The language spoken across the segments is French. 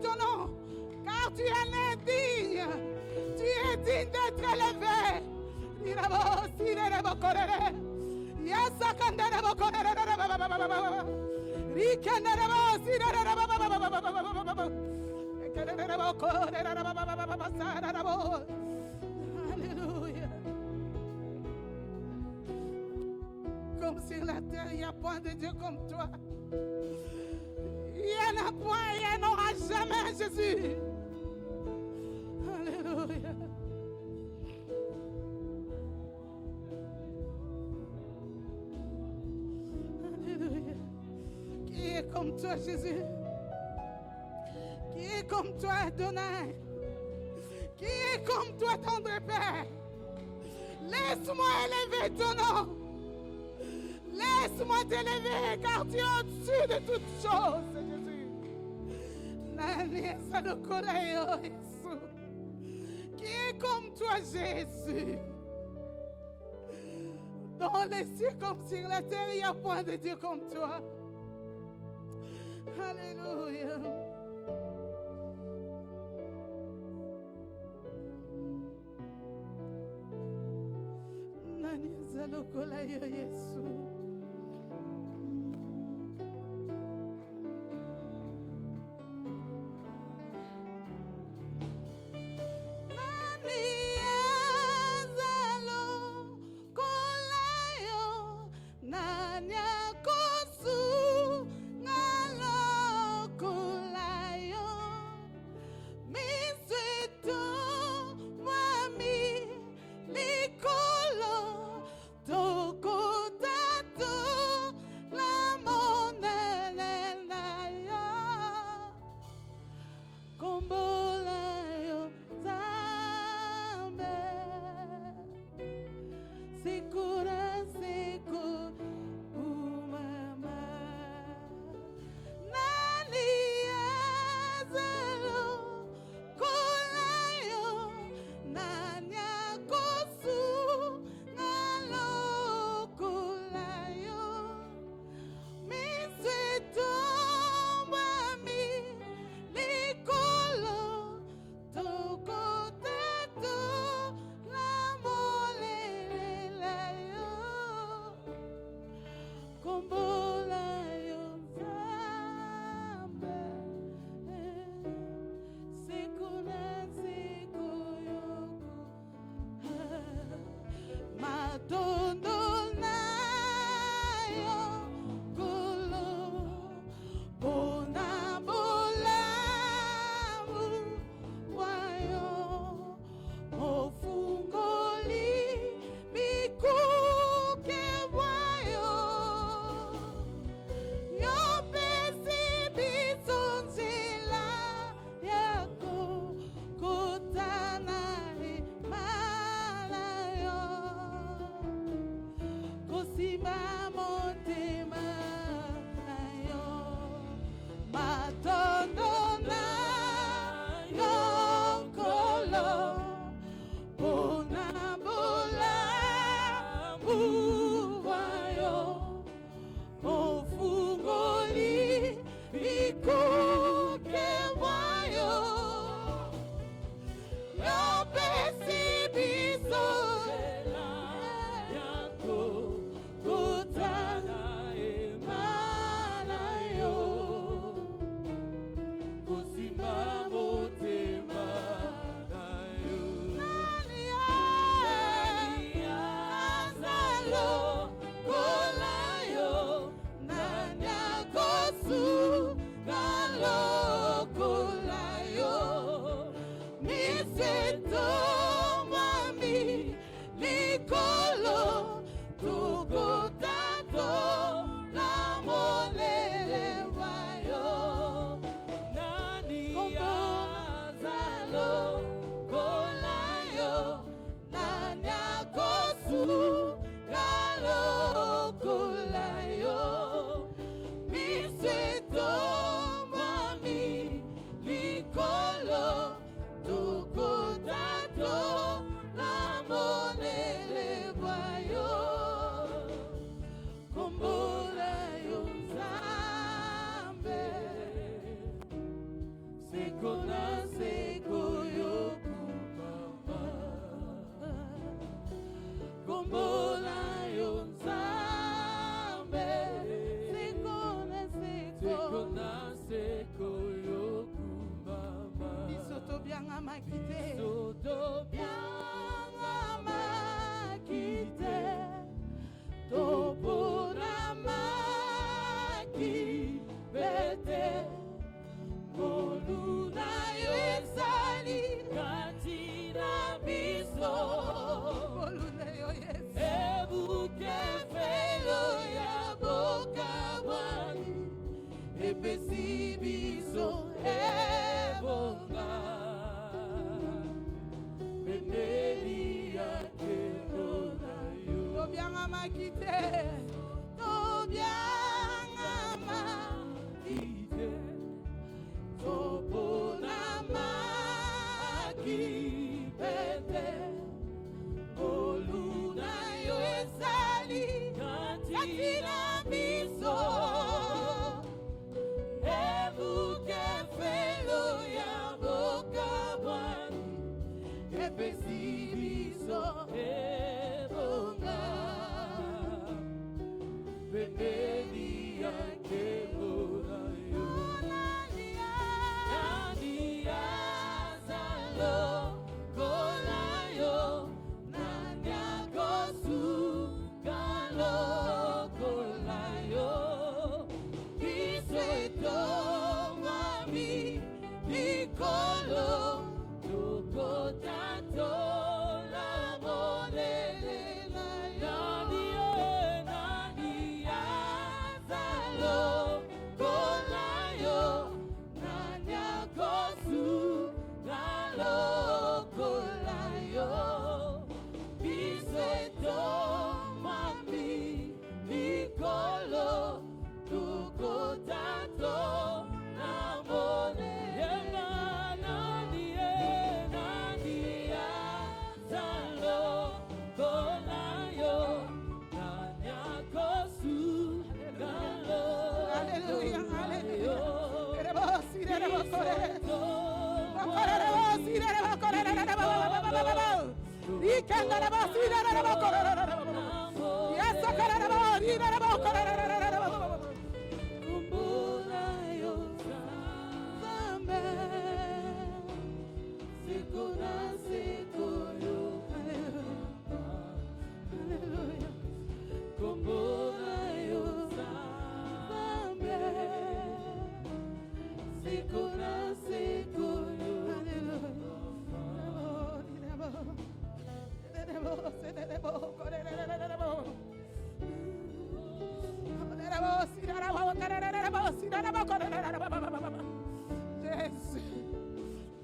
ton nom, car tu es indigne. Tu es digne d'être élevé. Alléluia. Comme sur la terre, il n'y a point de Dieu comme toi. Il n'y en a point, il n'y en aura jamais, Jésus. Alléluia. Alléluia. Qui est comme toi, Jésus? Qui est comme toi, Adonai? Qui est comme toi, tendre Père? Laisse-moi élever ton nom. Laisse-moi t'élever, car tu es au-dessus de toutes choses, Jésus. Qui est comme toi, Jésus? Dans les cieux comme sur la terre, il n'y a point de Dieu comme toi. Alléluia. Nani zalokola yo Yesu. Toko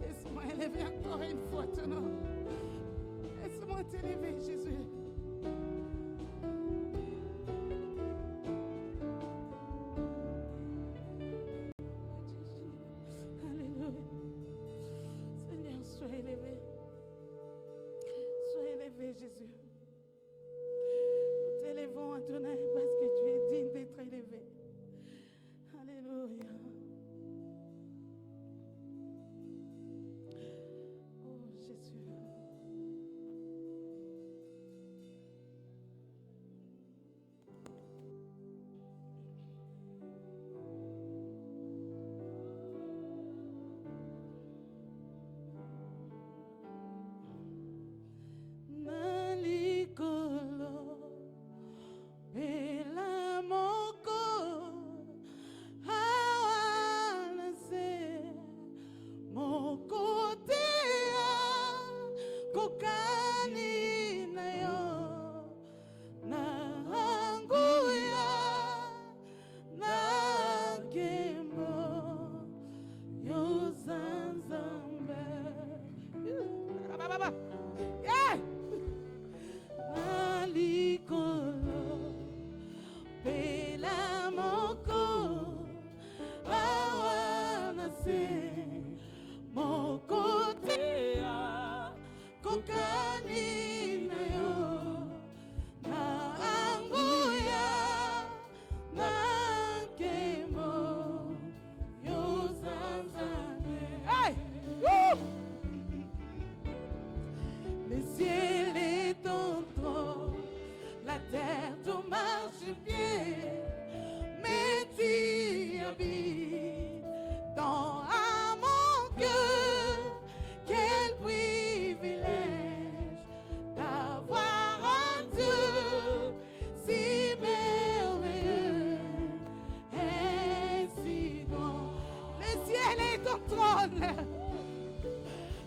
Laisse-moi élever encore une fois ton nom. Laisse-moi t'élever, Jésus. Alléluia. Seigneur, sois élevé. Sois élevé, Jésus. Nous t'élevons, Adonai, parce que tu es digne d'être élevé. Alléluia. Oh Jésus.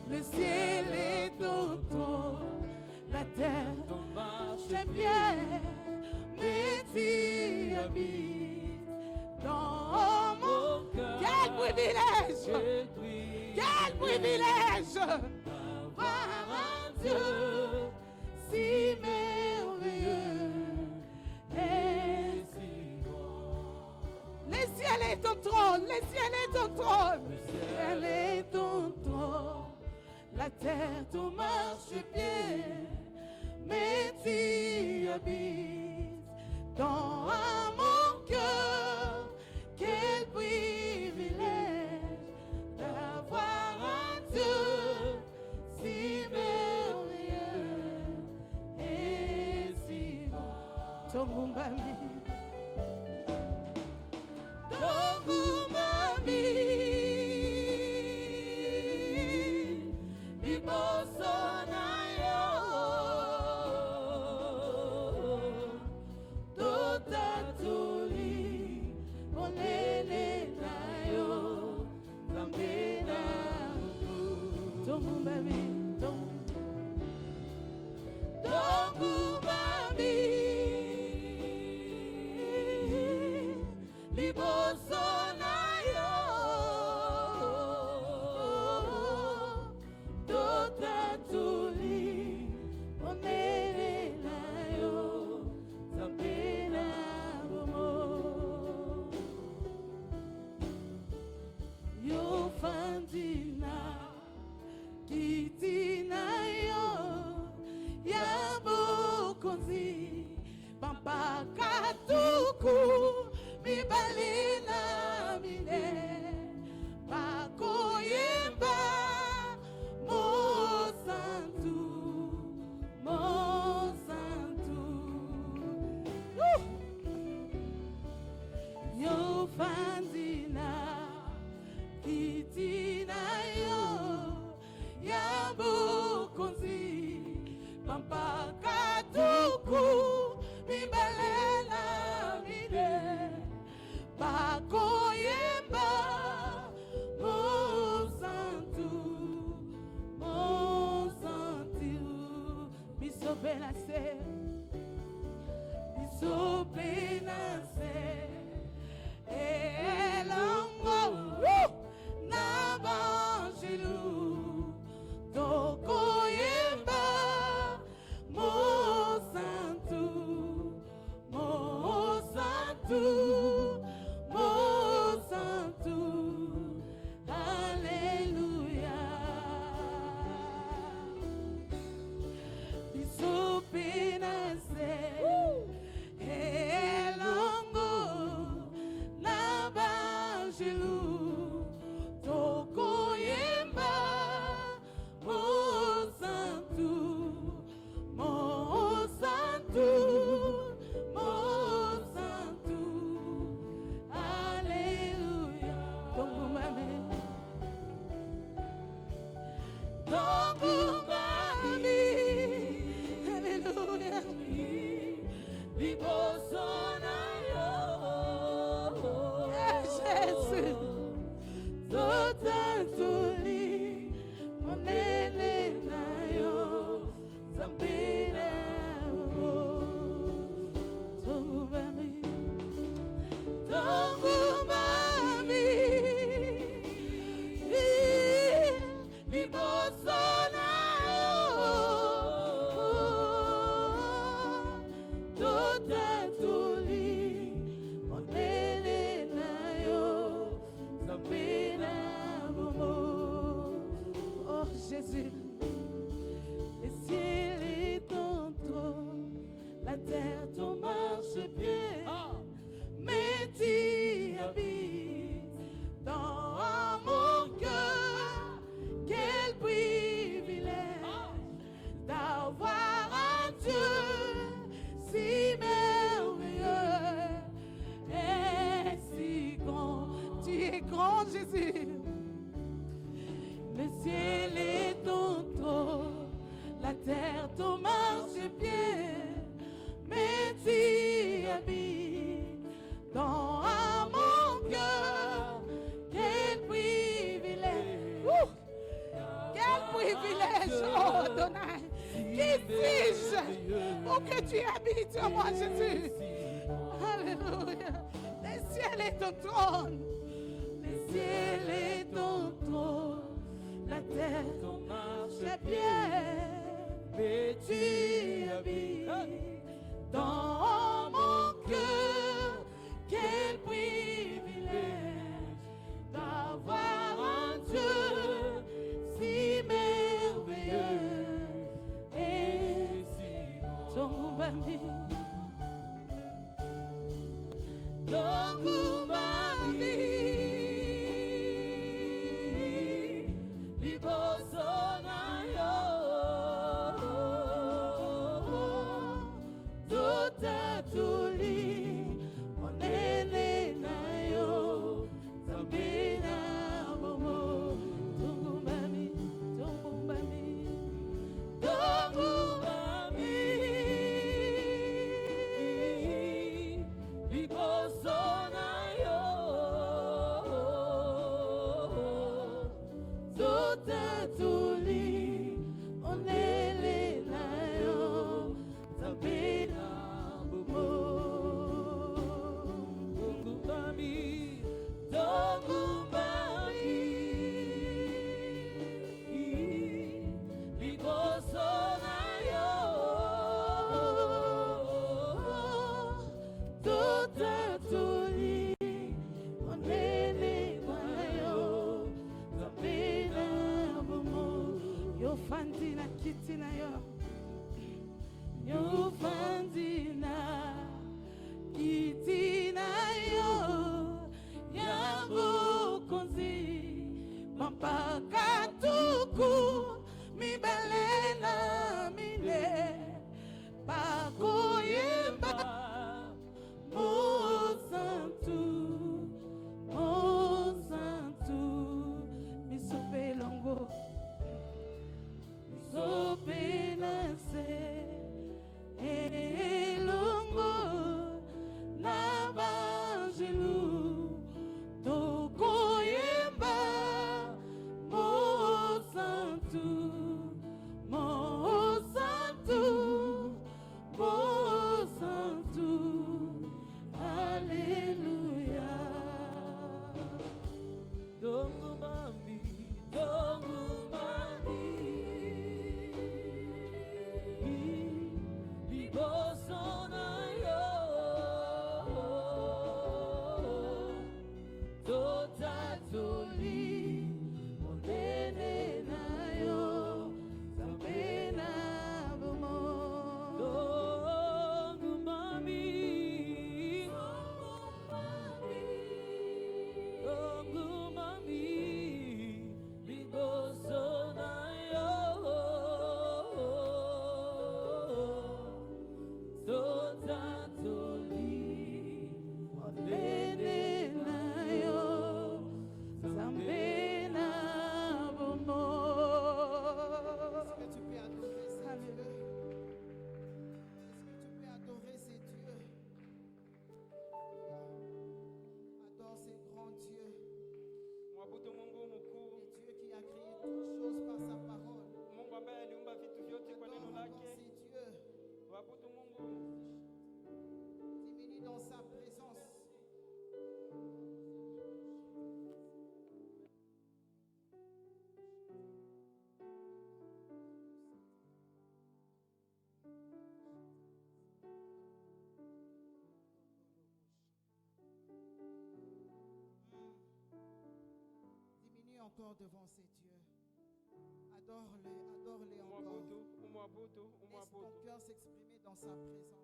Le ciel est ton trône, la terre ton marchepied, mais tu habites dans mon cœur. Quel privilège! Quel privilège d'avoir un Dieu si merveilleux et si grand. Le ciel est ton trône, le ciel est ton trône, le ciel est ton trône, la terre ton marchepied, mais tu habites dans mon cœur. Quel privilège d'avoir un Dieu si merveilleux et si bon. Togumbami, Togumbami, Bibosonayo, Totatuli, Olele nayo, Zambena, Togumbami, Togumbami, Libosonayo, Totatuli, Olele nayo, Zambena, Yo fandina kitina yo ya bokonzi bamba katuku mi balina mine bakoyemba mo santu yo fandina kitina yo ya bukonzi pampa katuku mibalela mine bakoyemba mo santu miso benase elongo Nabanjelu Tokoyemba Mo Santu Alléluia Bisopinase elongo Nabanjelu Tokoyemba Mo Santu Alléluia Tongumami Alléluia Libosonayo Jésus Totatuli Monele nayo Zambina Tongumami Libosonayo Totatuli Monele nayo Zambina. Oh Jésus, le ciel est ton trône, la terre ton marchepied, mais tu habites dans mon cœur. Quel privilège d'avoir un Dieu si merveilleux et si grand. Tu es grand, Jésus. Le ciel est ton Adonai. Qui suis-je pour que tu habites en moi, Jésus? Alléluia. Le ciel est ton trône. Le ciel est ton trône. La terre, ton marche pied. Mais tu habites dans mon cœur. Quel privilège d'avoir un Dieu si merveilleux et si bon. Diminue dans sa présence. Diminue encore devant ces dieux. Adore-les, adore-les encore. Laisse ton cœur s'exprimer dans sa présence.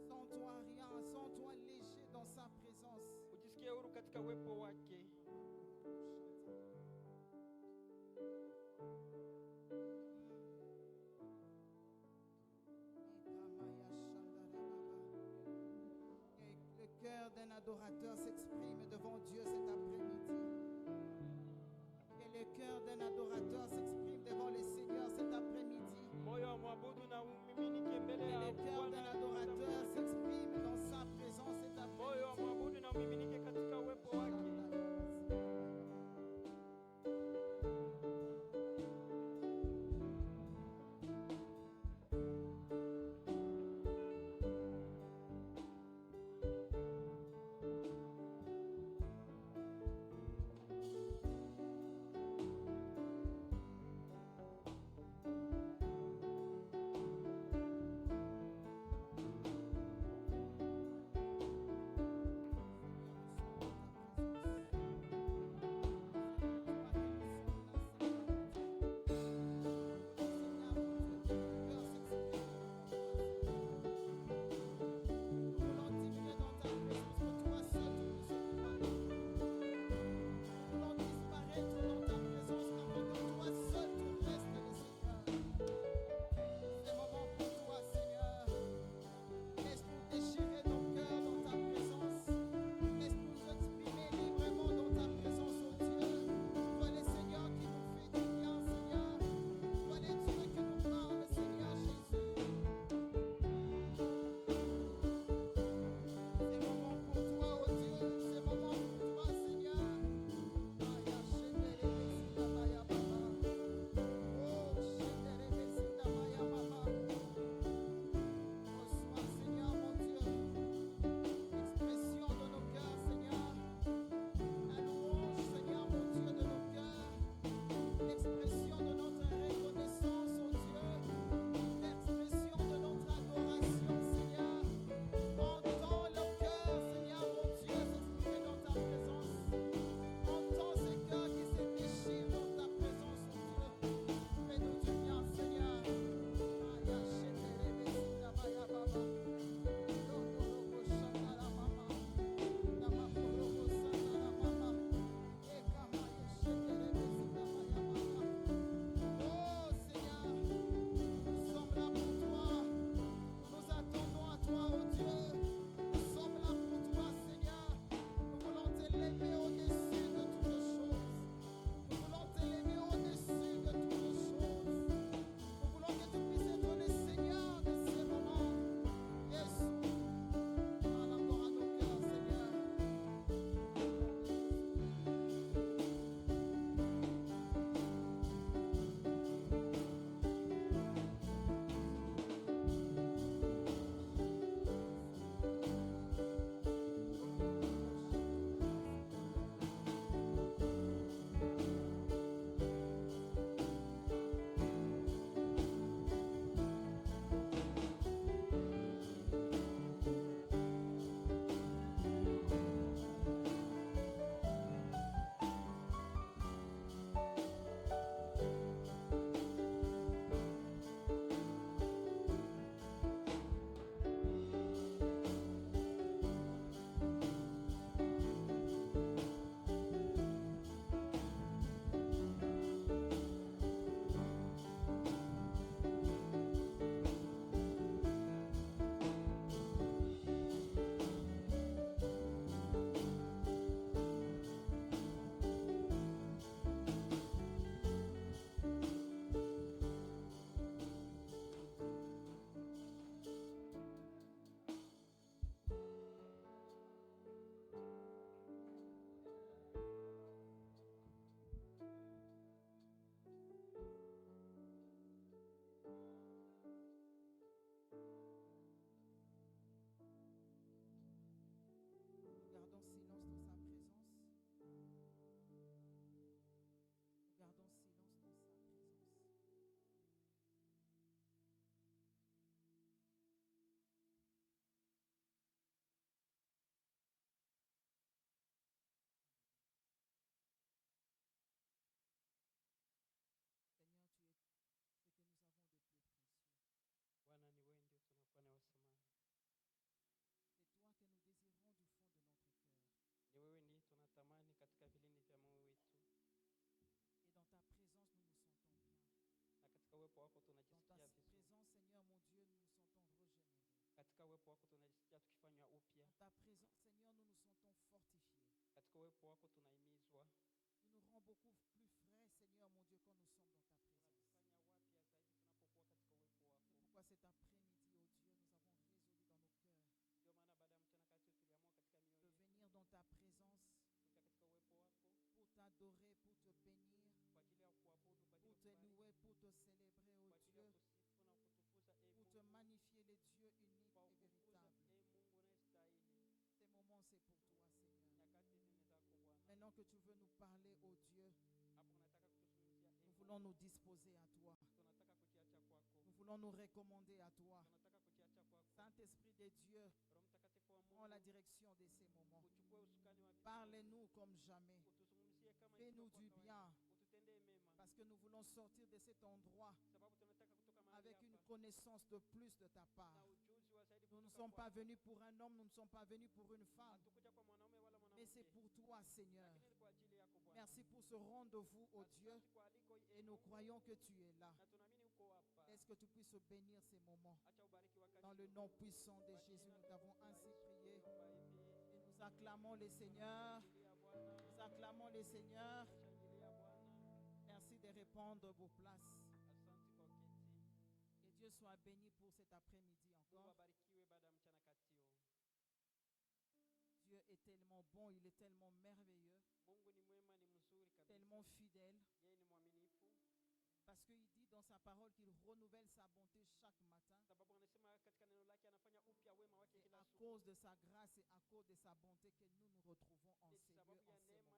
Sens-toi rien, sens-toi léger dans sa présence. Le cœur d'un adorateur s'exprime devant Dieu cet après-midi. Et le cœur d'un adorateur s'exprime devant le Seigneur cet après-midi. Et le cœur d'un adorateur s'exprime dans sa présence cet après-midi. uwepo wako tunajisikia tukifanywa upya. Dans ta présence, Seigneur, nous nous sentons fortifiés. Katika uwepo wako tunahimizwa. Tu nous rends beaucoup plus frais, Seigneur, mon Dieu, quand nous sommes dans ta présence. Unatufanya wapya zaidi tunapokuwa katika uwepo wako. C'est pourquoi cet après-midi, oh Dieu, nous avons résolu dans nos cœurs Ndio maana baada ya mchana kati tuliamua katika mioyo de yetu venir dans ta présence kuja katika uwepo wako pour t'adorer, pour te bénir, kwa ajili ya kuabudu, kwa ajili pour ya te kubariki, louer, pour te célébrer, oh kwa ajili ya Dieu, kusifu na kutukuza pour te magnifier, le Dieu unique kwa et kukuza véritable. Mungu unayestahili. Ces moments, c'est pour toi, Seigneur. Nyakati hizi ni zako Bwana. Maintenant que tu veux nous parler, oh Dieu, Hapo unataka kutuzungumzia nous voulons nous disposer à toi. tunataka kujiacha kwako. Nous voulons nous recommander à toi. Tunataka kujiacha kwako. Saint-Esprit de Dieu, Roho Mtakatifu wa prends la Mungu, direction de ces moments. uchukue usukani wa vitu. Parle-nous comme jamais. Utuzungumzie kama Fais-nous ilivyokuwa du kawaida. bien. Ututendee mema. Parce que nous voulons sortir de cet endroit Sababu tunataka kutoka mahali avec une hapa connaissance de plus de ta na part. ujuzi wa zaidi Nous ne kutoka sommes pas kwako. venus pour un homme, nous ne sommes pas venus pour une femme, Hatukuja kwa mwanaume wala mais c'est mwanamke. pour toi, Seigneur. Lakini ni kwa ajili yako Bwana. Merci pour ce rendez-vous, oh Dieu, Asante kwa aliko hii, et nous Mungu, croyons que tu es là. na tunaamini uko hapa. Laisse que tu puisses bénir ces moments. Acha ubariki wakati Dans le huu. nom puissant de Kwa Jésus, jina nous la t'avons Yesu ainsi prié. tunaomba hivi. Et nous acclamons le Seigneur. Shangilia Bwana. Nous acclamons le Seigneur. Shangilia Bwana. Merci de répondre vos places. Asante kwa uketi. Que Dieu soit béni pour cet après-midi Mungu encore. abarikiwe baada ya mchana kati huu. Dieu est tellement bon, il est tellement merveilleux, Mungu ni mwema, ni mzuri kabisa. tellement fidèle. Yeye ni mwaminifu. Parce qu'il dit dans sa parole qu'il renouvelle sa bonté chaque matin. Sababu anasema katika neno lake anafanya upya wema wake C'est kila à siku. cause de sa grâce et à cause de sa bonté que nous nous retrouvons en Ni ces lieux, sababu en ya ces neema moments. yake,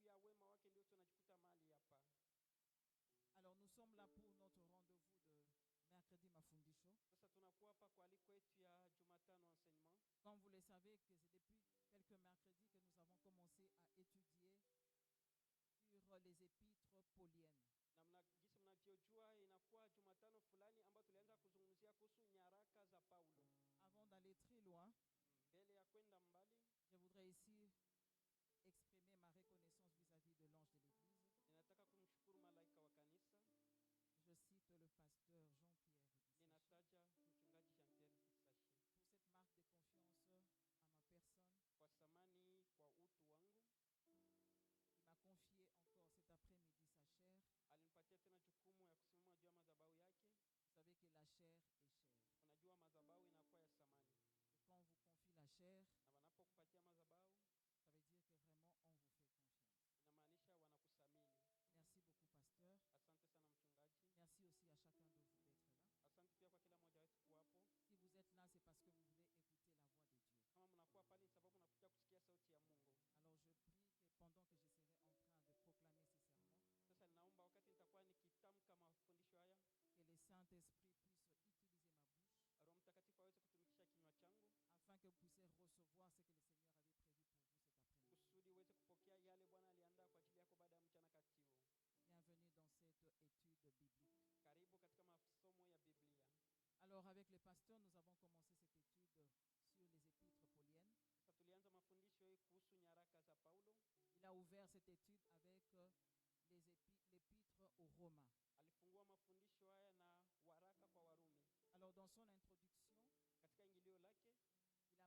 sababu ya wema wake ndio tunajikuta mahali hapa. Alors nous sommes là pour notre rendez-vous de mercredi Mafundisho. Sasa tunakuwa hapa kwa aliko yetu ya Jumatano enseignement. Comme vous le savez, que c'est depuis quelques mercredis que nous avons commencé à étudier sur les épîtres pauliennes. Na gisi mnavyojua inakuwa Jumatano fulani ambayo tulianza kuzungumzia kuhusu nyaraka za Paulo. Avant d'aller très loin, Mbele ya kwenda mbali, je voudrais ici exprimer ma reconnaissance vis-à-vis de l'ange de l'Église. ninataka kumshukuru malaika wa kanisa. Je cite le pasteur Jean-Pierre Gissaché Ninataja mchungaji Jean-Pierre Kisashi pour cette marque de confiance à ma personne kwa samani kwa utu wangu. qui m'a confié encore cet après-midi sa chair. Alinipatia tena jukumu ya kusimama juu ya madhabahu yake. Vous savez que la chair est chère. Unajua madhabahu inakuwa ya samani. Et quand on vous confie la chair, Na wanapokupatia madhabahu, ça veut dire que vraiment on vous fait confiance. inamaanisha wanakusamini. Merci beaucoup, pasteur. Asante sana mchungaji. Merci aussi à chacun de vous d'être là. Asante pia kwa kila mmoja wetu kuwapo. Si vous êtes là, c'est parce que vous voulez écouter la voix de Dieu. Kama mnakuwa pale ni sababu mnakuja kusikia sauti ya Mungu. Alors je prie que pendant que je serai en train de proclamer ces sermons, Sasa ninaomba wakati nitakuwa nikitamka mafundisho haya, que le Saint-Esprit puisse utiliser ma bouche Roho Mtakatifu aweze kutumikisha kinywa changu afin que vous puissiez recevoir ce que le Seigneur avait prévu pour vous cet après-midi. kusudi uweze kupokea yale Bwana aliandaa kwa ajili yako baada ya mchana kati huu. Bienvenue dans cette étude biblique. Karibu katika masomo ya Biblia. Alors avec le pasteur, nous avons commencé cette étude sur les épîtres pauliennes. Sasa tulianza mafundisho hii kuhusu nyaraka za Paulo. Il a ouvert cette étude avec l'épître aux Romains. Alifungua mafundisho haya na waraka kwa Warumi. Alors dans son introduction,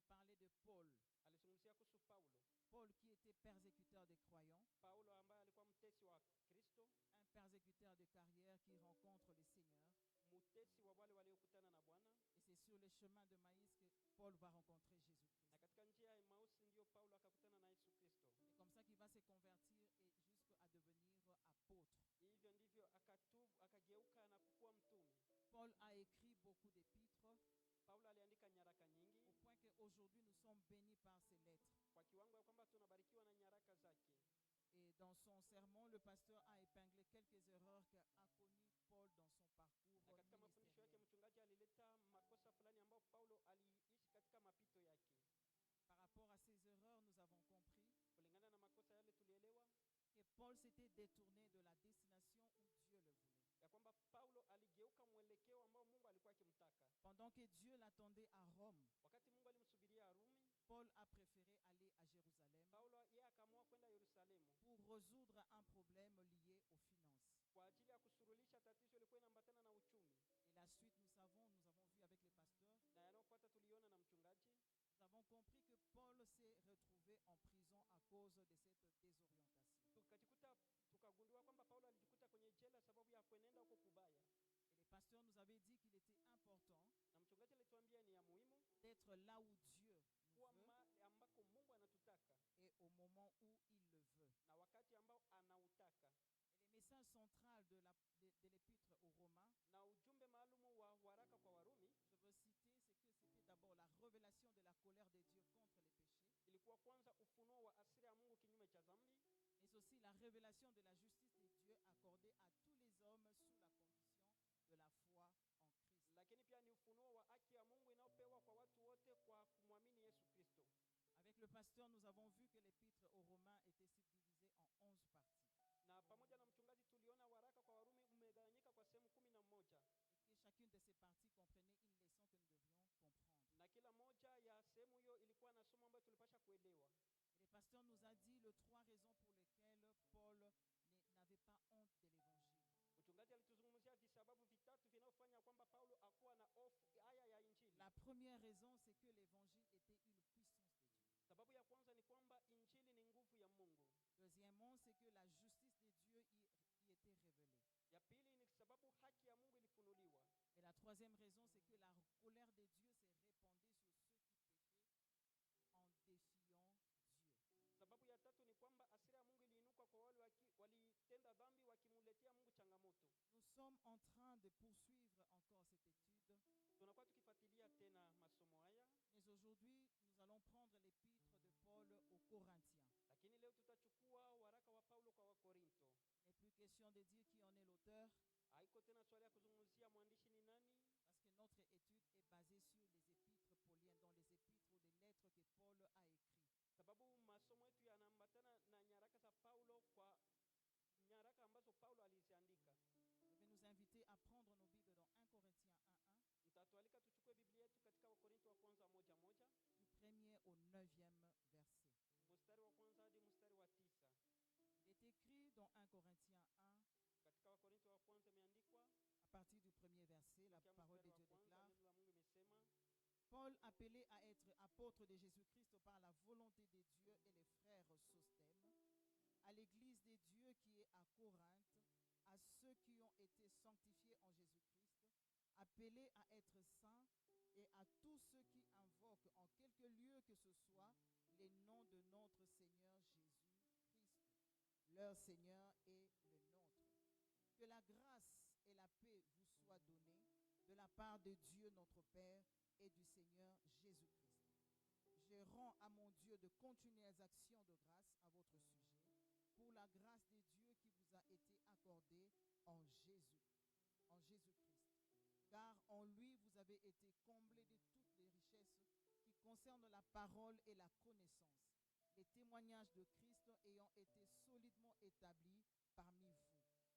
Katika ingilio lake il a parlé de Paul. alizungumzia kuhusu Paulo. Paul qui était persécuteur des croyants, Paulo ambaye alikuwa mtesi wa Kristo, un persécuteur de carrière qui rencontre le Seigneur. mtesi wa wale waliokutana na Bwana. Et c'est sur le chemin de Maïs que Paul va rencontrer Jésus-Christ. Na katika njia ya Emausi ndio Paulo akakutana na Yesu Kristo. C'est comme ça qu'il va se convertir et jusqu'à devenir apôtre. Hivyo ndivyo akatubu, akageuka na kukuwa mtume. Paul a écrit beaucoup d'épîtres Paulo aliandika nyaraka nyingi au point qu'aujourd'hui nous sommes bénis par ces lettres. kwa kiwango ya kwamba tunabarikiwa na nyaraka zake. Et dans son sermon, le pasteur a épinglé quelques erreurs qu'a connues Paul dans son parcours Na katika mafundisho yake ministériel. mchungaji alileta makosa fulani ambayo Paulo aliishi katika mapito yake. Par rapport à ces erreurs, nous avons compris Kulingana na makosa yale tulielewa que Paul s'était détourné de la destination où Dieu le voulait. ya kwamba Paulo aligeuka mwelekeo ambao Mungu alikuwa akimtaka. Pendant que Dieu l'attendait à Rome, Wakati Mungu alimsubiria Rumi, Paul a préféré aller à Jérusalem Paulo yeye akaamua kwenda Yerusalemu pour résoudre un problème lié aux finances. kwa ajili ya kusurulisha tatizo lilikuwa inaambatana na uchumi. Et la suite, nous avons vu avec les pasteurs Na yanayofuata tuliona na que compris que Paul s'est retrouvé en prison à cause de cette désorientation. Tukagundua kwamba Paulo alijikuta kwenye jela sababu ya kuenenda huko kubaya. Et les pasteurs nous avaient dit qu'il était important Na mchungaji alituambia ni ya muhimu d'être là où Dieu nous kuwa veut ambako Mungu anatutaka et au moment où il le veut. na wakati ambao anautaka. Et les messages centrales de l'épître aux Romains, Na ujumbe maalumu wa waraka kwa Warumi je veux citer, c'est que c'était d'abord la révélation de la colère de Dieu contre les péchés, ilikuwa kwanza ufunuo wa hasira ya Mungu kinyume cha dhambi, mais aussi la révélation de la justice de Dieu accordée à tous les hommes sous la condition de la foi en Christ. lakini pia ni ufunuo wa haki ya Mungu inayopewa kwa watu wote kwa kumwamini Yesu Kristo. Avec le pasteur, nous avons vu que l'épître aux Romains était subdivisée en 11 parties. Na pamoja na mchungaji tuliona waraka kwa Warumi umegawanyika kwa sehemu 11. Et que chacune de ces parties comprenait une leçon que nous devrions comprendre. Na kila moja ya sehemu hiyo ilikuwa na somo ambalo tulipasha kuelewa. Et le pasteur nous a dit les 3 raisons pour lesquelles Paul n'avait pas honte de l'évangile. Mchungaji alituzungumzia visababu vitatu vinavyofanya kwamba Paulo akuwa na hofu haya ya injili. La première raison, c'est que l'évangile était une puissance de Dieu. Sababu ya kwanza ni kwamba injili ni nguvu ya Mungu. Deuxièmement, c'est que la justice de Dieu y était révélée. Ya pili ni sababu haki ya Mungu ilifunuliwa. Et la troisième raison, c'est que la colère de Dieu s'est répandue sur ceux qui péchaient en défiant Dieu. Sababu ya tatu ni kwamba hasira ya Mungu iliinuka kwa wale walitenda dhambi wakimuletea Mungu changamoto. Nous sommes en train de poursuivre encore cette étude. Tunakuwa tukifuatilia tena masomo haya. Mais aujourd'hui, nous allons prendre l'épître de Paul aux Corinthiens. Lakini leo tutachukua waraka wa Paulo kwa Wakorinto. Il n'est plus question de dire qui en est l'auteur, Haiko tena swali ya kuzungumzia mwandishi ni nani, parce que notre étude est basée sur les épîtres pauliennes, dans les épîtres ou les lettres que Paul a écrites. sababu masomo yetu yanaambatana na nyaraka za Paulo, kwa nyaraka ambazo Paulo aliziandika. Je vais nous inviter à prendre nos Bibles dans 1 Corinthiens 1:1, Nitatualika tuchukue Biblia yetu katika Wakorinto wa kwanza 1:1, du 1er au 9e verset. mstari wa kwanza hadi mstari wa 9. Il est écrit dans 1 Corinthiens 1, Katika Wakorinto wa kwanza imeandikwa à partir du premier verset, la tokea parole mstari de wa Dieu kwanza, déclare: neno la Mungu imesema: Paul, appelé à être apôtre de Jésus-Christ par la volonté de Dieu, et les frères Sostème, à l'église de Dieu qui est à Corinthe, à ceux qui ont été sanctifiés en Jésus-Christ, appelés à être saints, et à tous ceux qui invoquent en quelque lieu que ce soit les noms de notre Seigneur Jésus-Christ, leur Seigneur et le nôtre. Que la grâce et la paix vous soient données de la part de Dieu notre Père et du Seigneur Jésus-Christ. Je rends à mon Dieu de continuelles actions de grâce à votre sujet pour la grâce de Dieu qui vous a été accordée en Jésus-Christ. Car en lui vous avez été comblés de toutes les richesses qui concernent la parole et la connaissance, les témoignages de Christ ayant été solidement établis parmi vous,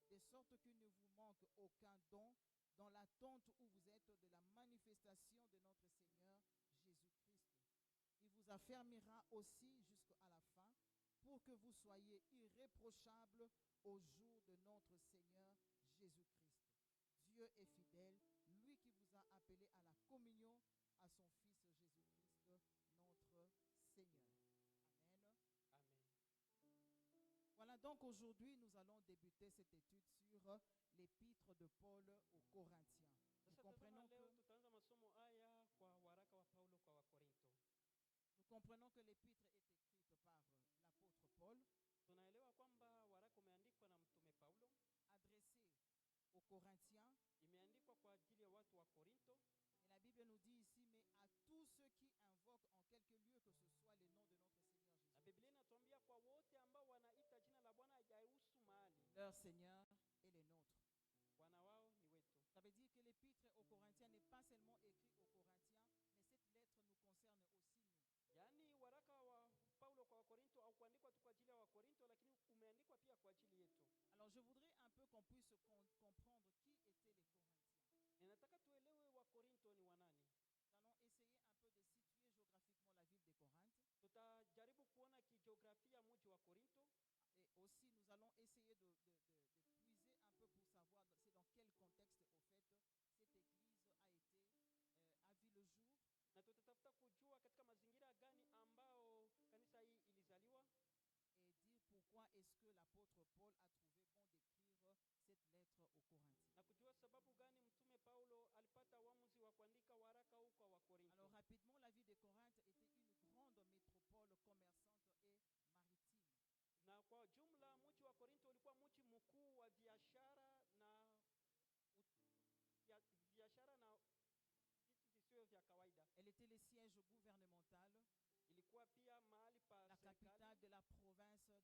de sorte qu'il ne vous manque aucun don dans l'attente où vous êtes de la manifestation de notre Seigneur Jésus-Christ. Il vous affermira aussi jusqu'à la fin pour que vous soyez irréprochables au jour de notre Seigneur Jésus-Christ. Dieu est fidèle, lui qui vous a appelé à la communion à son Fils Jésus-Christ, notre Seigneur. Amen. Amen. Voilà, donc aujourd'hui, nous allons débuter cette étude sur l'épître de Paul aux Corinthiens. Nous Sasa comprenons tazama, leo que, tutaanza masomo haya kwa waraka wa Paulo kwa Wakorinto. l'épître est écrite par l'apôtre Paul, Tunaelewa kwamba waraka umeandikwa na mtume Paulo, adressé aux Corinthiens. imeandikwa kwa ajili ya watu wa Korinto. Et la Bible nous dit ici, mais à tous ceux qui invoquent en quelque lieu que ce soit le nom de notre Seigneur Jésus, Na Biblia inatuambia kwa wote ambao wanaita jina la Bwana haijahusu mahali. leur Seigneur et les nôtres. Bwana wao ni wetu. Ça veut dire que l'épître aux Corinthiens n'est pas seulement écrit aux Corinthiens, mais cette lettre nous concerne aussi nous. Yaani waraka wa Paulo kwa Wakorinto au kuandikwa tu kwa ajili ya Wakorinto, lakini umeandikwa pia kwa ajili yetu. Alors je voudrais un peu qu'on puisse comprendre qui étaient les Corinthiens. Ninataka tuelewe Wakorinto ni wanani. Nous allons essayer un peu de situer géographiquement la ville de Corinthe. Tutajaribu kuona kijiografia mji wa Korinto. Et aussi, nous allons essayer de puiser un peu pour savoir c'est dans quel contexte, au fait, cette église a vu le jour. Na tutatafuta kujua katika mazingira gani Paul a trouvé bon d'écrire cette lettre aux Corinthiens. Na kujua sababu gani mtume Paulo alipata uamuzi wa kuandika waraka huu kwa Wakorinto. Alors rapidement, la ville de Corinthe était une grande métropole commerçante et maritime. Na kwa jumla mji wa Korinto ulikuwa mji mkuu wa biashara na biashara na vitu visivyo vya kawaida. Elle était le siège gouvernemental, Ilikuwa pia mahali pa la capitale serikali de la province d'Achaïe,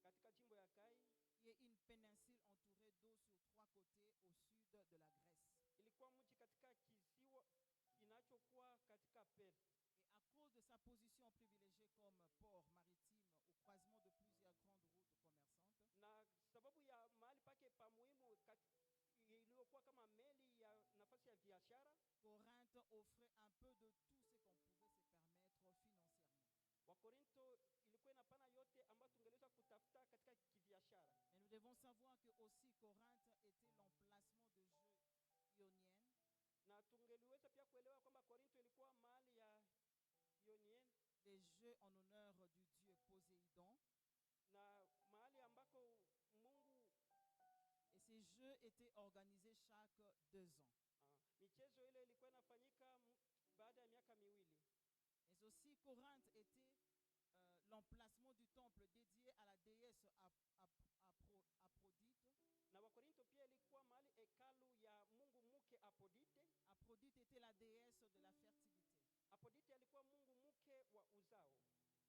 katika jimbo ya Kai. qui est une péninsule entourée d'eau sur 3 côtés au sud de la Grèce. Ilikuwa mji katika kisiwa kinachokuwa katika Perse. Et à cause de sa position privilégiée comme port maritime au croisement de plusieurs grandes routes commerçantes, Na sababu ya mahali pake pa muhimu iliyokuwa kama meli ya nafasi ya biashara, Corinthe offrait un peu de tout ce qu'on pouvait se permettre financièrement. Wakorinto ilikuwa inapana yote ambayo tungeweza kutafuta katika kibiashara. Mais nous devons savoir que aussi Corinthe était l'emplacement de jeux ioniennes, Na tungeliweza pia kuelewa kwamba Korinto ilikuwa mahali ya Ionien, les jeux en honneur du dieu Poséidon. na mahali ambako Mungu Et ces jeux étaient organisés chaque 2 ans. michezo ile ilikuwa inafanyika baada ya miaka miwili. Mais aussi Corinthe était l'emplacement du temple dédié à la déesse Aphrodite. Na Wakorinto pia ilikuwa mahali hekalu ya Mungu mke Aphrodite. Aphrodite était la déesse de la fertilité. Aphrodite alikuwa Mungu mke wa uzao.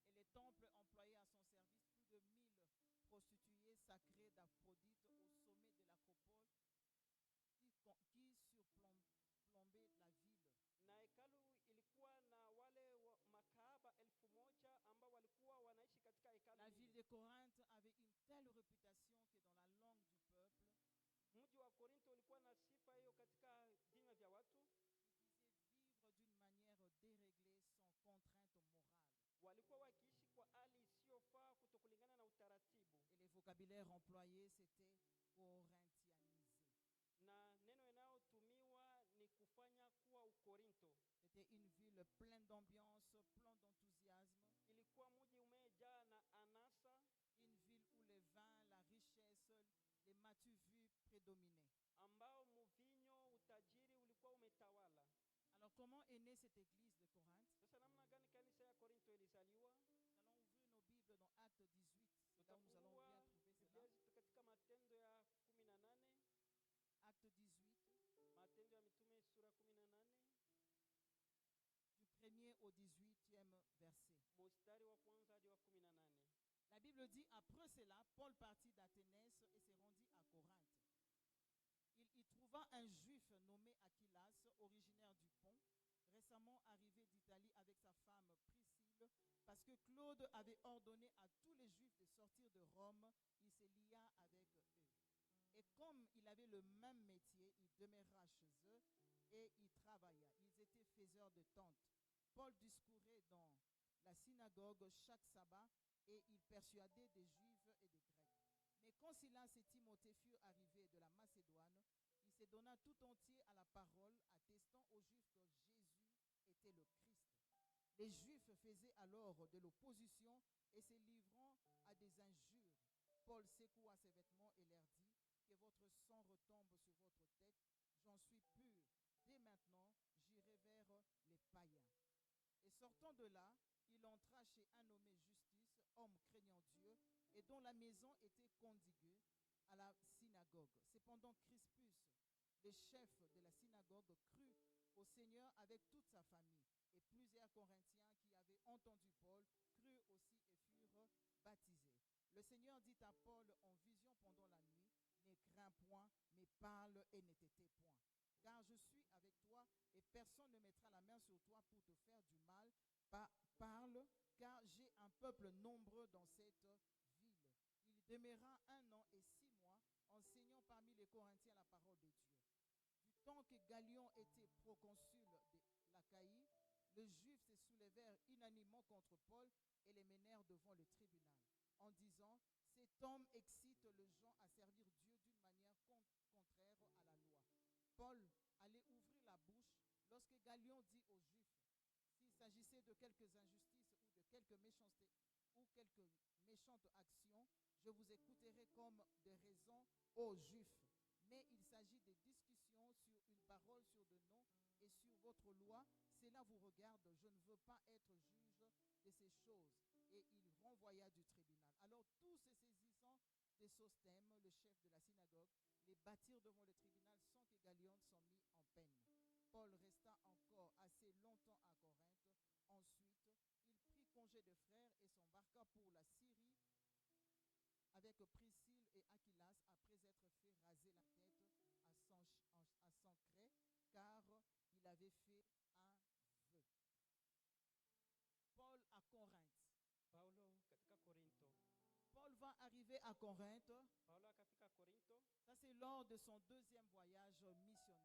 Et les temples employaient à son service plus de 1000 prostituées sacrées d'Aphrodite au sommet de l'acropole qui surplombait la ville. Na hekalu ilikuwa na wale makahaba 1000 ambao walikuwa wanaishi katika hekalu. La ville de Corinthe avait une telle réputation que dans la langue du peuple, Mji wa Korinto ulikuwa na sifa hiyo katika vinywa vya watu. ils disaient vivre d'une manière déréglée sans contrainte morale. Walikuwa wakiishi kwa hali isiyofaa kutokulingana na utaratibu. Et les vocabulaires employés, c'était corinthianisé. Na neno inayotumiwa ni kufanya kuwa Ukorinto. C'était une ville pleine d'ambiance, pleine d'enthousiasme. Ilikuwa mji umejaa na anasa, Une ville où les vins, la richesse, les m'as-tu vu prédominaient. ambao mvinyo, utajiri ulikuwa umetawala. Alors comment est née cette église de Corinthe? Sasa namna gani kanisa ya Korinto ilizaliwa? Nous allons ouvrir nos Bibles dans Actes 18. C'est là où nous allons bien trouver cela. Biblia zetu katika Matendo ya 18. Acte 18, Matendo ya Mitume sura 18. du 1er au 18e verset. Mstari wa kwanza hadi wa 18. La Bible dit, après cela, Paul partit d'Athénès et se rendit à Corinthe. Il y trouva un juif nommé Aquilas, originaire du Pont, récemment arrivé d'Italie avec sa femme Priscille, parce que Claude avait ordonné à tous les juifs de sortir de Rome. Il se lia avec eux. Et comme il avait le même métier, il demeura chez eux et il travailla. Ils étaient faiseurs de tentes. Paul discourait dans la synagogue chaque sabbat et il persuadait des Juifs et des Grecs. Mais quand Silas et Timothée furent arrivés de la Macédoine, il se donna tout entier à la parole, attestant aux Juifs que Jésus était le Christ. Les Juifs faisaient alors de l'opposition et se livrant à des injures. Paul secoua ses vêtements et leur dit, que votre sang retombe sur votre tête, j'en suis pur. Dès maintenant, j'irai vers les païens. Et sortant de là, il entra chez un nommé Justus, homme craignant Dieu, et dont la maison était contiguë à la synagogue. Cependant, Crispus, le chef de la synagogue, crut au Seigneur avec toute sa famille. Et plusieurs Corinthiens qui avaient entendu Paul crurent aussi et furent baptisés. Le Seigneur dit à Paul en vision pendant la nuit, ne crains point, mais parle et ne te tais point. Car je suis avec toi et personne ne mettra la main sur toi pour te faire du mal. Parle, car j'ai un peuple nombreux dans cette ville. Il demeura 1 an et 6 mois, enseignant parmi les Corinthiens la parole de Dieu. Du temps que Galion était proconsul de l'Achaïe, les Juifs se soulevèrent unanimement contre Paul et les menèrent devant le tribunal, en disant, cet homme excite les gens à servir Dieu d'une manière contraire à la loi. Paul allait ouvrir la bouche lorsque Galion dit aux Juifs, s'il s'agissait de quelques injustices ou de quelques méchancetés ou quelques méchantes actions, je vous écouterai aux Juifs, mais il s'agit de discussions sur une parole sur de noms et sur votre loi. Cela vous regarde, je ne veux pas être juge de ces choses. Et il renvoya du tribunal. Alors tous se saisissant de Sosthène, le chef de la synagogue, les battirent devant le tribunal sans que Galion s'en mit en peine. Paul resta encore assez longtemps à Corinthe. Ensuite, il prit congé des frères et s'embarqua pour la Syrie avec Priscille et Aquilas, après être fait raser la tête à Sancré, car il avait fait un vœu. Paul à Corinthe. Paulo katika Korinto. Paul va arriver à Corinthe. Paulo akafika Korinto. Ça, c'est lors de son deuxième voyage missionnaire.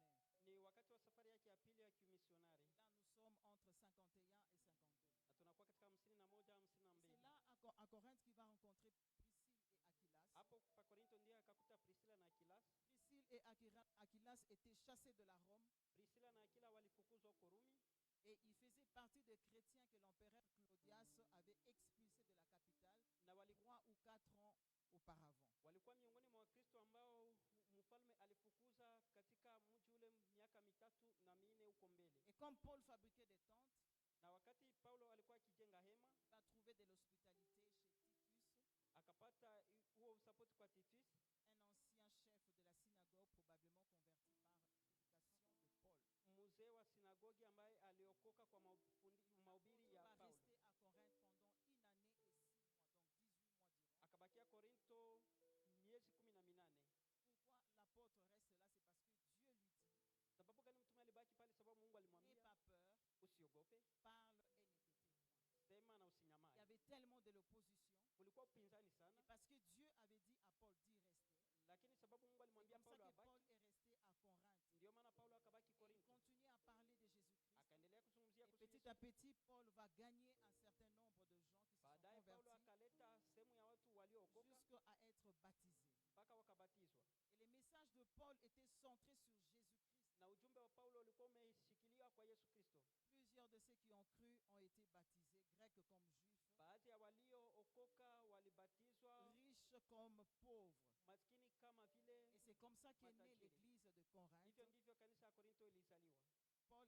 Ni wakati wa safari yake ya pili ya kimisionari. Là, nous sommes entre 51 et 52. Na tunakuwa katika 51 52. C'est là à Corinthe qu'il va rencontrer Priscille et Aquilas. Hapo pa Korinto ndiye akakuta Priscilla na Aquilas. Priscille et Aquilas étaient chassés de la Rome. Priscilla na Aquila walifukuzwa huko Rumi. Et ils faisaient partie des chrétiens que l'empereur Claudius avait expulsés de la capitale 3 ou 4 ans auparavant. Walikuwa miongoni mwa Wakristo ambao mfalme alifukuza katika mji ule miaka 3 na 4 huko mbele. Et comme Paul fabriquait des tentes, na wakati Paulo alikuwa akijenga hema, il va trouver de l'hospitalité chez Titus, akapata huo support kwa Titus, un ancien chef de la synagogue probablement converti par prédication de Paul. Mzee wa sinagogi ambaye aliokoka kwa mahubiri ya Paulo. Va rester à Corinthe pendant 1 année et 6 mois, donc 18 mois durant. Akabakia Korinto miezi 18. Pourquoi l'apôtre reste là? C'est parce que Dieu lui dit, sababu gani mtume alibaki pale? Sababu Mungu alimwambia, n'aie pas peur, usiogope, parle et ne te tais point. Sema na usinyamaze. Il y avait tellement de l'opposition. Kulikuwa upinzani sana. Et parce que Dieu avait dit à Paul d'y rester. Lakini sababu Mungu alimwambia Paulo abaki. Paul est resté à Corinthe. Ndio maana Paulo akabaki Korinto. Il continue à parler de Jésus-Christ. Akaendelea kuzungumzia kuhusu Yesu. Petit à petit, Paul va gagner un certain nombre de gens qui se sont convertis. Paulo akaleta sehemu ya watu waliookoka jusqu'à être baptisés. Mpaka wakabatizwa. Et les messages de Paul étaient centrés sur Jésus-Christ. Na ujumbe wa Paulo ulikuwa umeshikiliwa kwa Yesu Kristo. Plusieurs de ceux qui ont cru ont été baptisés, grecs comme juifs. Baadhi ya waliookoka walibatizwa, riches comme pauvres. Maskini kama vile. Et c'est comme ça qu'est née l'église de Corinthe. Hivyo ndivyo kanisa ya Korinto ilizaliwa.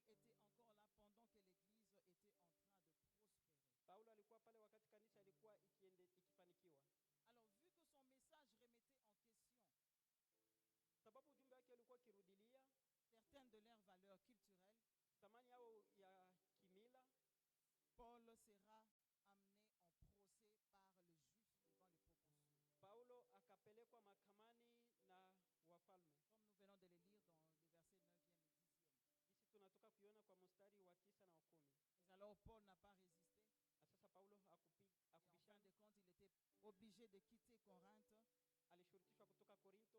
Paul était encore là pendant que l'église était en train de prospérer. Paulo alikuwa pale wakati kanisa ilikuwa ikifanikiwa. Alors vu que son message remettait en question sababu ujumbe wake ulikuwa kirudilia certaines de leurs valeurs culturelles, thamani yao ya kimila, Paul sera amené en procès par le juif devant les proconsuls. Paulo akapelekwa mahakamani na wafalme. Comme nous venons de le lire dans les versets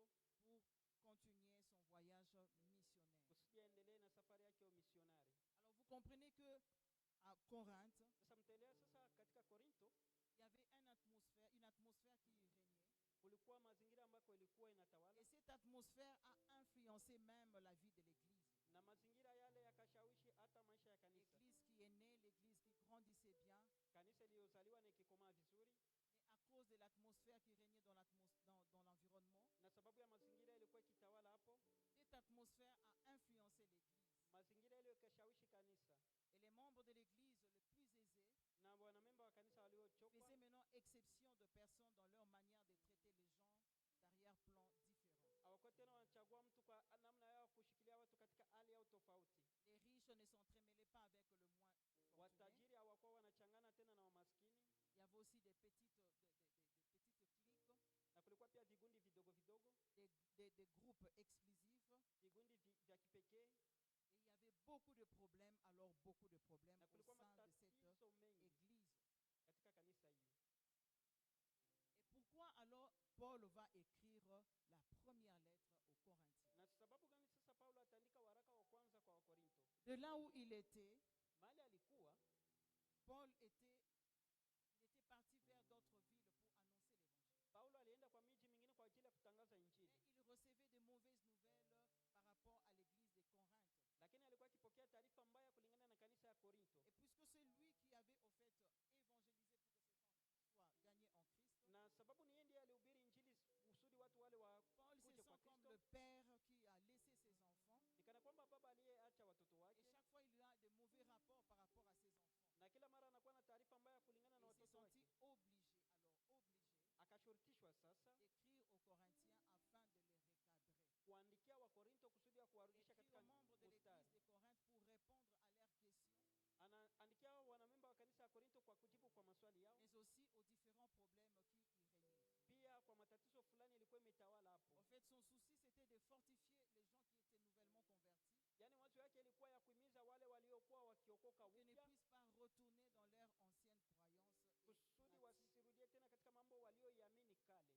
9e et 10e. Ici tunatoka kuiona kwa mstari wa 9 na 10. Mais alors Paul n'a pas résisté. Sasa Paulo en fin de compte, il était obligé de quitter Corinthe alishurutishwa kutoka Korinto pour continuer son voyage missionnaire. Kusudi aendelee na safari yake ya misionari. Alors vous comprenez que à Corinthe, sasa mtaelewa sasa katika Korinto il y avait une atmosphère qui régnait. Kulikuwa mazingira ambako ilikuwa inatawala. Et cette atmosphère a influencé même la vie de l'église. Na mazingira yale yakashawishi hata maisha ya kanisa. L'église qui est née, l'église qui grandissait bien. Kanisa iliyozaliwa na ikikomaa vizuri. Mais à cause de l'atmosphère qui régnait dans l'environnement, na sababu ya mazingira ilikuwa kitawala hapo, cette atmosphère a influencé l'église. Mazingira ile yakashawishi kanisa. Et les membres de l'église les plus aisés faisaient maintenant exception de personnes dans leur manière de traiter les gens d'arrière-plan différents. Les riches ne s'entremêlaient pas avec le moins fortuné. Il y avait aussi des petites cliques, des groupes exclusifs. Et il y avait beaucoup de problèmes au sein de cette église. Et pourquoi alors Paul va écrire la première lettre aux Corinthiens? De là où il était, Paul était parti vers d'autres villes pour annoncer l'évangile. Mais il recevait de mauvaises nouvelles par rapport à l'église de Corinthe. Et puisque c'est lui qui avait au fait évangélisé pour que ces gens soient gagnés en Christ, Paul s'est kushurutishwa sasa d'écrire aux Corinthiens afin de les recadrer. kuandikia Wakorinto kusudi ya kuwarudisha Écrire katika aux membres de mstari. l'église de Corinthe pour répondre à leurs questions, Anaandikia wanamemba wa kanisa ya Korinto kwa kujibu kwa maswali yao, mais aussi aux différents problèmes qui y régnaient. pia kwa matatizo fulani ilikuwa imetawala hapo. En fait, son souci, c'était de fortifier les gens qui étaient nouvellement convertis, Yaani wazo yake ilikuwa ya kuhimiza wale waliokuwa wakiokoka pour qu'ils ne upya puissent pas retourner dans leur ancienne croyance et kusudi pratique. wasirudie tena katika mambo walioiamini kale.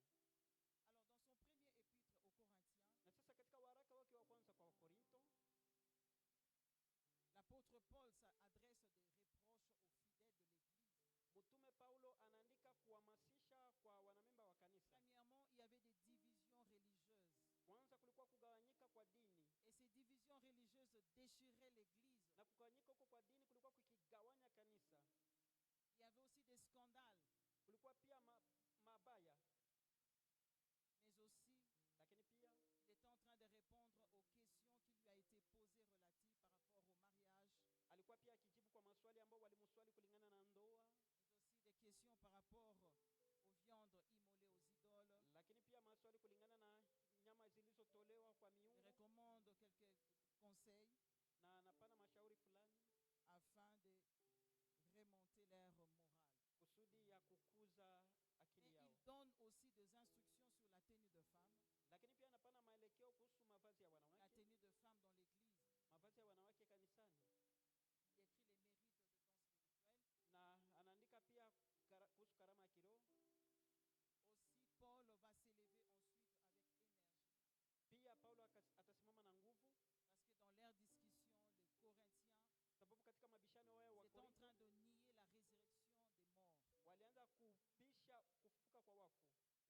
Alors, dans son premier épître aux Corinthiens, Na sasa katika waraka wake wa kwanza kwa Wakorinto, l'apôtre Paul adresse des reproches aux fidèles de l'église. mtume Paulo anaandika kuhamasisha kwa wanamemba wa kanisa. Premièrement, il y avait des divisions religieuses. Kwanza kulikuwa kugawanyika kwa dini, Et ces divisions religieuses déchiraient l'église. na kugawanyika huko kwa dini kulikuwa kukigawanya kanisa. Il y avait aussi des scandales, Kulikuwa pia mabaya, mais aussi lakini pia il était en train de répondre aux questions qui lui a été posées relatives par rapport au mariage, alikuwa pia akijibu kwa maswali ambao walimswali kulingana na ndoa, mais aussi des questions par rapport aux viandes immolées aux idoles. lakini pia maswali kulingana na nyama zilizotolewa kwa Il miungu, recommande quelques conseils na anapana mashauri fulani afin de remonter leur morale. kusudi ya kukuza akili Mais il yao, donne aussi des instructions sur la tenue de femme, lakini pia anapana maelekeo kuhusu mavazi ya la wanawake, tenue de femme dans l'église. mavazi ya wanawake kanisani, Il écrit les mérites de dons spirituels. na anaandika pia kuhusu karama ya kiroho. Aussi, Paul va s'élever ensuite avec énergie, Pia Paulo atasimama na nguvu, parce que dans leur discussion, les Corinthiens sababu katika mabishano wao wa étaient en Korinto train de nier la résurrection des morts. walianza kubisha kufufuka kwa wafu, Et ce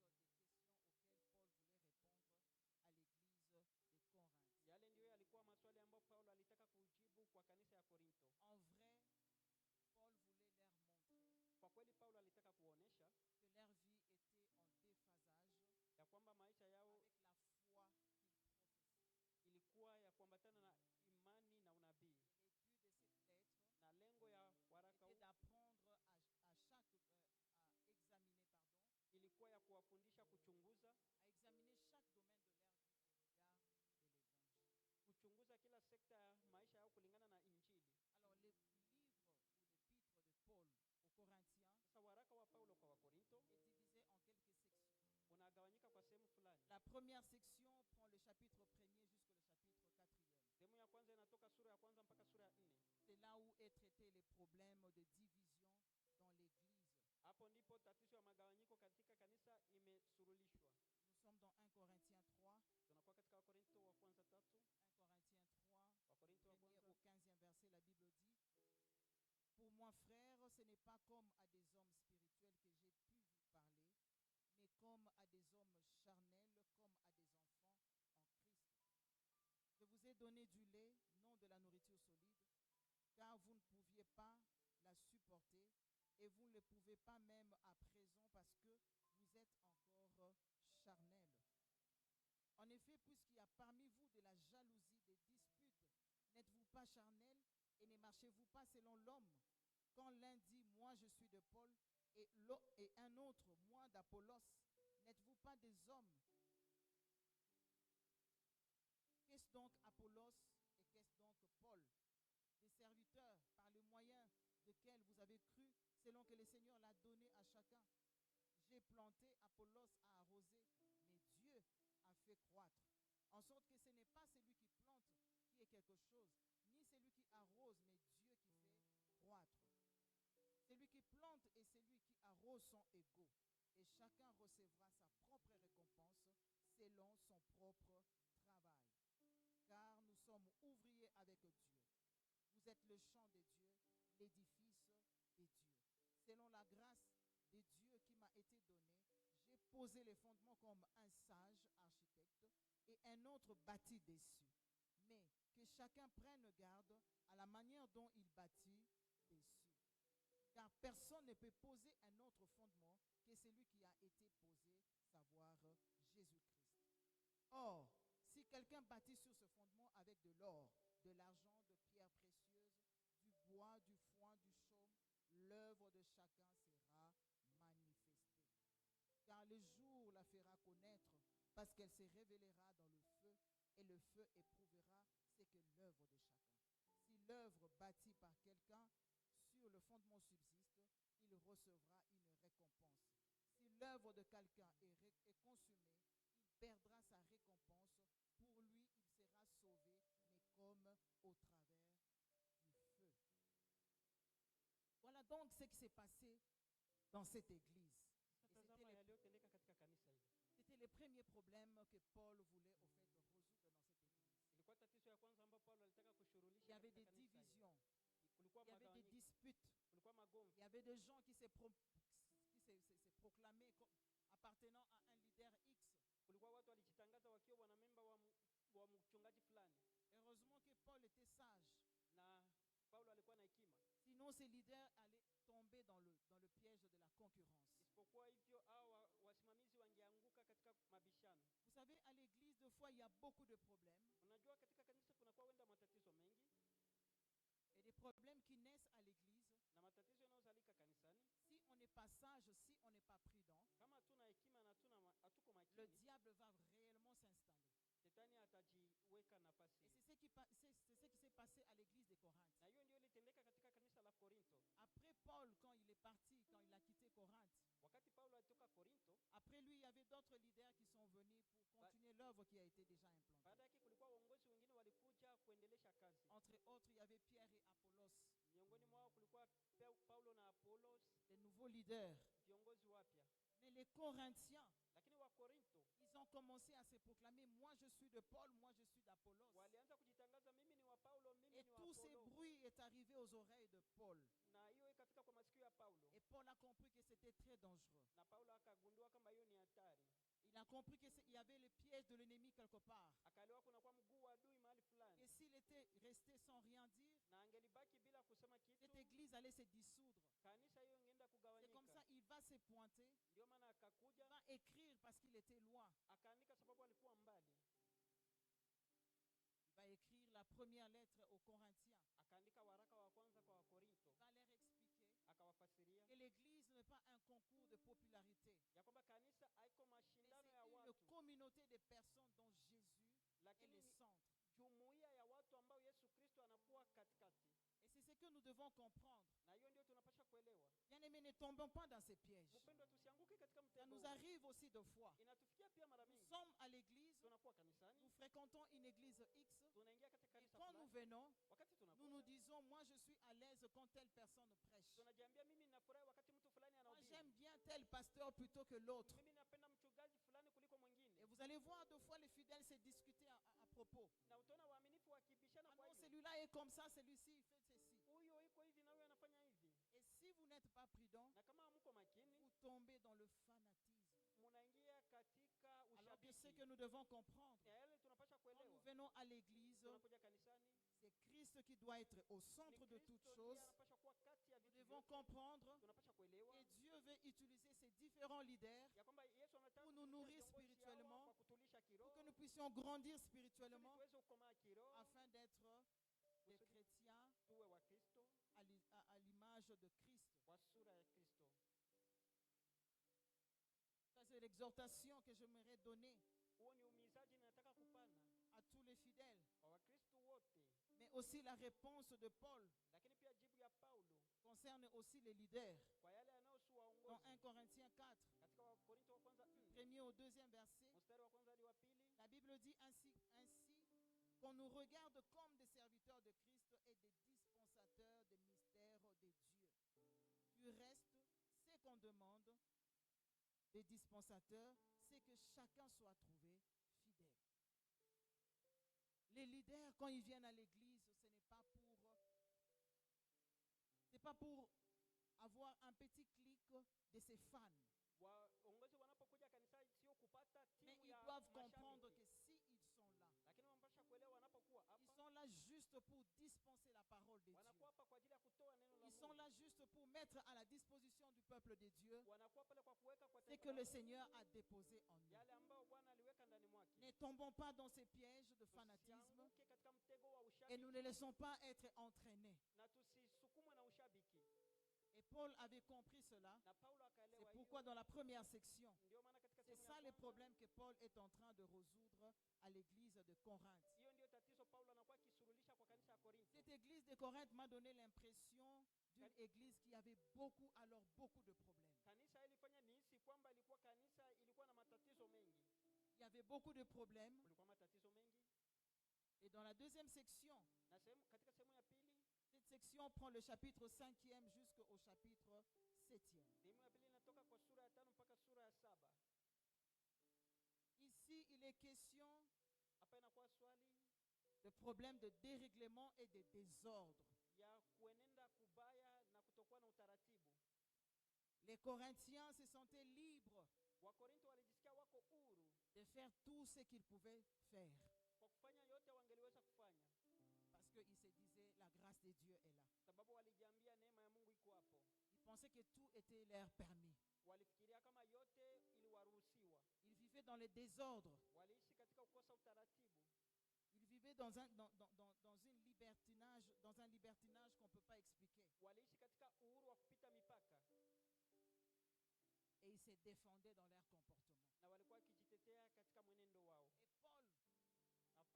sont là donc des questions auxquelles Paul voulait répondre à l'église de Corinthe. yale ndiyo yalikuwa maswali ambayo Paulo alitaka kujibu kwa kanisa ya Korinto. En vrai, Paul voulait leur montrer Kwa kweli Paulo alitaka kuonesha que leur vie était en déphasage ya kwamba maisha yao avec la foi qu'ils professaient. ilikuwa ya kuambatana na imani na unabii, Et le but de cette lettre na lengo ya waraka était huu d'apprendre à examiner, ilikuwa ya kuwafundisha kuchunguza chaque domaine de leur vie au regard de l'évangile. kuchunguza kila sekta ya maisha yao kulingana na Injili. Alors, le livre ou l'épître de Paul aux Corinthiens Sasa waraka wa Paulo kwa Wakorinto est divisé en quelques sections. unagawanyika kwa sehemu fulani. La première section prend le chapitre 1er jusqu'au chapitre 4e. Sehemu ya kwanza inatoka sura ya kwanza mpaka sura ya 4. C'est là où est traité les problèmes de division dans l'église. Hapo ndipo tatizo ya magawanyiko katika kanisa imesurulishwa. Nous sommes dans 1 Corinthiens 3. Tunakuwa katika Wakorinto wa kwanza 3. 1 Corinthiens 3, Wakorinto wa 1er kwanza au 15e verset, la Bible dit: Pour moi, frères, ce n'est pas comme à des hommes spirituels que j'ai pu vous parler, mais comme à des hommes charnels, comme à des enfants en Christ. Je vous ai donné du lait, non de la nourriture solide, car vous ne pouviez pas la supporter, et vous ne le pouvez pas même à présent parce que vous êtes encore charnels. En effet, puisqu'il y a parmi vous de la jalousie, des disputes, n'êtes-vous pas charnels et ne marchez-vous pas selon l'homme? Quand l'un dit, moi je suis de Paul, et un autre, moi d'Apollos, n'êtes-vous pas des hommes? Qu'est-ce donc Apollos et qu'est-ce donc Paul? Des serviteurs par le moyen desquels vous avez cru, selon que le Seigneur l'a donné à chacun. J'ai planté, Apollos a arrosé, mais Dieu a fait croître. En sorte que ce n'est pas celui qui plante qui est quelque chose, ni celui qui arrose, mais Dieu qui fait croître. Celui qui plante et celui qui arrose sont égaux, et chacun recevra sa propre récompense selon son propre travail. Car nous sommes ouvriers avec Dieu. Vous êtes le champ de Dieu, l'édifice de Dieu. Selon la grâce de Dieu qui m'a été donnée, j'ai posé les fondements comme un sage architecte et un autre bâtit dessus. Mais que chacun prenne garde à la manière dont il bâtit dessus. Car personne ne peut poser un autre fondement que celui qui a été posé, savoir Jésus-Christ. Or, si quelqu'un bâtit sur ce fondement avec de l'or, de l'argent, de pierres précieuses, du bois, du foin, du chaume, l'œuvre de chacun sera manifestée. connaître, parce qu'elle se révélera dans le feu, et le feu éprouvera ce que l'œuvre de chacun. Si l'œuvre bâtie par quelqu'un sur le fondement subsiste, il recevra une récompense. Si l'œuvre de quelqu'un est consumée, il perdra sa récompense. Pour lui, il sera sauvé, mais comme au travers du feu. Voilà donc ce qui s'est passé dans cette église. Sasa Et tazama yaliyotendeka katika kanisa hili. c'était les premiers problèmes que Paul voulait au fait résoudre dans cette église. Ilikuwa tatizo ya kwanza ambayo Paulo alitaka Il y kushughulisha avait katika des kanisa hili. divisions, Kulikuwa il y avait des magawanyiko, disputes, kulikuwa magomvi. il y avait des gens qui se proclamaient comme appartenant à un leader X. Kulikuwa watu walijitangaza wakiwa wanamemba wa mchungaji fulani. Heureusement que Paul était sage. Na Paulo alikuwa na hekima. Sinon, ces leaders allaient tomber dans le piège de la concurrence. Isipokuwa hivyo hao wasimamizi wangeanguka katika mabishano. Vous savez, à l'église, des fois, il y a beaucoup de problèmes. Unajua katika kanisa kunakuwa wenda matatizo mengi. Et des problèmes qui naissent à l'église. Na matatizo yanayozalika kanisani. Si on n'est pas sage, si on n'est pas prudent, Kama hatuna hekima na hatuko le makini, diable va réellement s'installer. shetani atajiweka nafasi. Et c'est ce qui s'est passé à l'église de Corinthe. Na hiyo ndio ilitendeka katika kanisa la Korinto. Après Paul, quand il est parti, quand il a quitté Corinthe, Wakati Paulo alitoka Korinto, après lui, il y avait d'autres leaders qui sont venus pour continuer l'œuvre qui a été déjà implantée. baada yake kulikuwa waongozi wengine walikuja kuendelesha kazi. Entre autres, il y avait Pierre et Apollos, Miongoni mwao kulikuwa Paulo na Apollos, des nouveaux leaders. viongozi wapya. Mais les Corinthiens, Lakini wa Korinto ils ont commencé à se proclamer, moi je suis de Paul, moi je suis d'Apollos. walianza kujitangaza, mimi ni wa Paulo, mimi Et ni wa tout ce Apollo. bruit est arrivé aux oreilles de Paul. Na hiyo ikatika kwa masikio ya Paulo. Et Paul a compris que c'était très dangereux. Na Paulo akagundua kama hiyo ni hatari. Il a compris qu'il y avait le piège de l'ennemi quelque part. Akaelewa kuna kwa mguu wa adui mahali Et fulani. s'il était resté sans rien dire, Na angelibaki bila kusema kitu, cette église allait se dissoudre. kanisa hiyo ingeenda C'est comme ça, kugawanyika. il va se pointer, Ndio maana il akakuja, va écrire parce qu'il était loin. akaandika sababu alikuwa mbali. Il va écrire la première lettre aux Corinthiens. Akaandika waraka wa kwanza kwa Il Wakorinto, va leur expliquer akawafasiria que l'église n'est pas un concours de popularité, ya kwamba kanisa haiko mais mashindano ya c'est une watu, communauté de personnes dont Jésus est lakini le ni centre. jumuiya ya watu ambao Yesu Kristo anakuwa katikati. Et c'est ce que nous devons comprendre. Na hiyo ndio tunapaswa kuelewa. Bien-aimés, ne tombons pas dans ces pièges. Mpendwa, tusianguke katika Ça mtego nous huu. arrive aussi de fois. Inatufikia pia mara Nous mingi. sommes à l'église, Tunakuwa kanisani, nous fréquentons une église X, tunaingia katika et kanisa quand nous fulani. venons, Wakati nous nous tunakuwa disons, moi je suis à l'aise quand telle personne prêche. tunajiambia, mimi ninafurahi wakati mtu fulani Moi j'aime anahubiri. bien tel pasteur plutôt que l'autre. Mimi napenda mchungaji fulani kuliko Et mwingine. vous allez voir, deux fois les fidèles se discuter à propos. Na utaona waaminifu wakibishana Ah kwa non, hiyo. celui-là est comme ça, celui-ci il fait ceci. Huyo iko hivi na huyo anafanya hivi. Et si vous n'êtes pas prudent, Na kama hamko vous makini, tombez dans le fanatisme. munaingia katika Alors que ce ushabiki. que nous devons comprendre, Ya yale tunapaswa quand nous kuelewa. venons à l'église, Tunakuja kanisani, c'est Christ qui doit être au ni centre de toutes Kristo choses. ndiye anapaswa kuwa kati ya Nous vitu devons vyote. comprendre Tunapaswa kuelewa que Dieu veut utiliser ces différents leaders ya kwamba Yesu anataka pour nous kututia nourrir viongozi spirituellement, hawa kwa kutulisha pour kiroho, que nous puissions grandir kusudi spirituellement tuweze kukomaa kiroho, afin d'être des kusudi chrétiens tuwe wa Kristo à l'image de Christ. kwa sura ya Kristo. Ça, c'est l'exhortation que j'aimerais donner Huo ni umizaji nataka kupana à tous les fidèles, kwa Wakristo wote, mais aussi la réponse de Paul lakini pia jibu ya Paulo concerne aussi les leaders. kwa yale yanayohusu Dans 1 waongozi Corinthiens 4, katika Wakorinto wa kwanza 4 premier au deuxième verset, mstari wa kwanza hadi wa pili. la Bible dit ainsi qu'on nous regarde comme des serviteurs de Christ et des dispensateurs des mystères de Dieu. Du reste, ce qu'on demande des dispensateurs, c'est que chacun soit trouvé fidèle. Les leaders, quand ils viennent à l'église, ce n'est pas pour avoir un petit clic de ses fans. Waongozi wanapokuja kanisa sio kupata Mais timu ils ya doivent comprendre mashabiki, que s'ils sont là, lakini wanapaswa kuelewa wanapokuwa ils hapa sont là juste pour dispenser la parole de Dieu. wanakuwa hapa kwa ajili ya kutoa neno la Ils sont Mungu. là juste pour mettre à la disposition du peuple de Dieu Wanakuwa pale kwa kuweka kwa ce taifa que la le Mungu Seigneur a déposé en nous. yale ambayo Bwana aliweka ndani mwake. Ne tombons pas dans ces pièges de fanatisme Tusianguke katika mtego wa et ushabiki nous ne laissons pas être entraînés. na tusisukumwe na ushabiki. Et Paul avait compris cela. Na Paulo C'est akaelewa pourquoi hiyo. dans la première section, Ndio maana katika c'est sehemu ça ya le kwanza, problème que Paul est en train de résoudre à l'église de Corinthe. Hiyo ndio tatizo Paulo anakuwa akisuluhisha kwa kanisa ya Korintho. Cette église de Corinthe m'a donné l'impression d'une église qui avait beaucoup de problèmes. Kanisa ilifanya nihisi kwamba ilikuwa kanisa ilikuwa na matatizo mengi. Il y avait beaucoup de problèmes. Kulikuwa matatizo mengi. Et dans la deuxième section, Na katika sehemu ya pili, cette section prend le chapitre 5e jusqu'au chapitre 7e. sehemu ya pili inatoka kwa sura ya 5 mpaka sura ya 7. Ici, il est question Hapa inakuwa swali de problèmes de dérèglement et de désordre. ya kuenenda kubaya na kutokuwa na utaratibu. Les Corinthiens se sentaient libres Wakorintho walijisikia wako huru de faire tout ce qu'ils pouvaient faire. kwa kufanya yote wangeliweza kufanya, Parce qu'ils se disaient, la grâce de Dieu est là. sababu walijiambia neema ya Mungu iko hapo. Ils pensaient que tout était leur permis. Walifikiria kama yote iliwaruhusiwa. Ils vivaient dans le désordre. Waliishi katika kukosa utaratibu. Ils vivaient dans un libertinage qu'on ne peut pas expliquer. Waliishi katika uhuru wa kupita mipaka. Et ils se défendaient dans leur comportement. Na walikuwa wakijitetea katika mwenendo wao.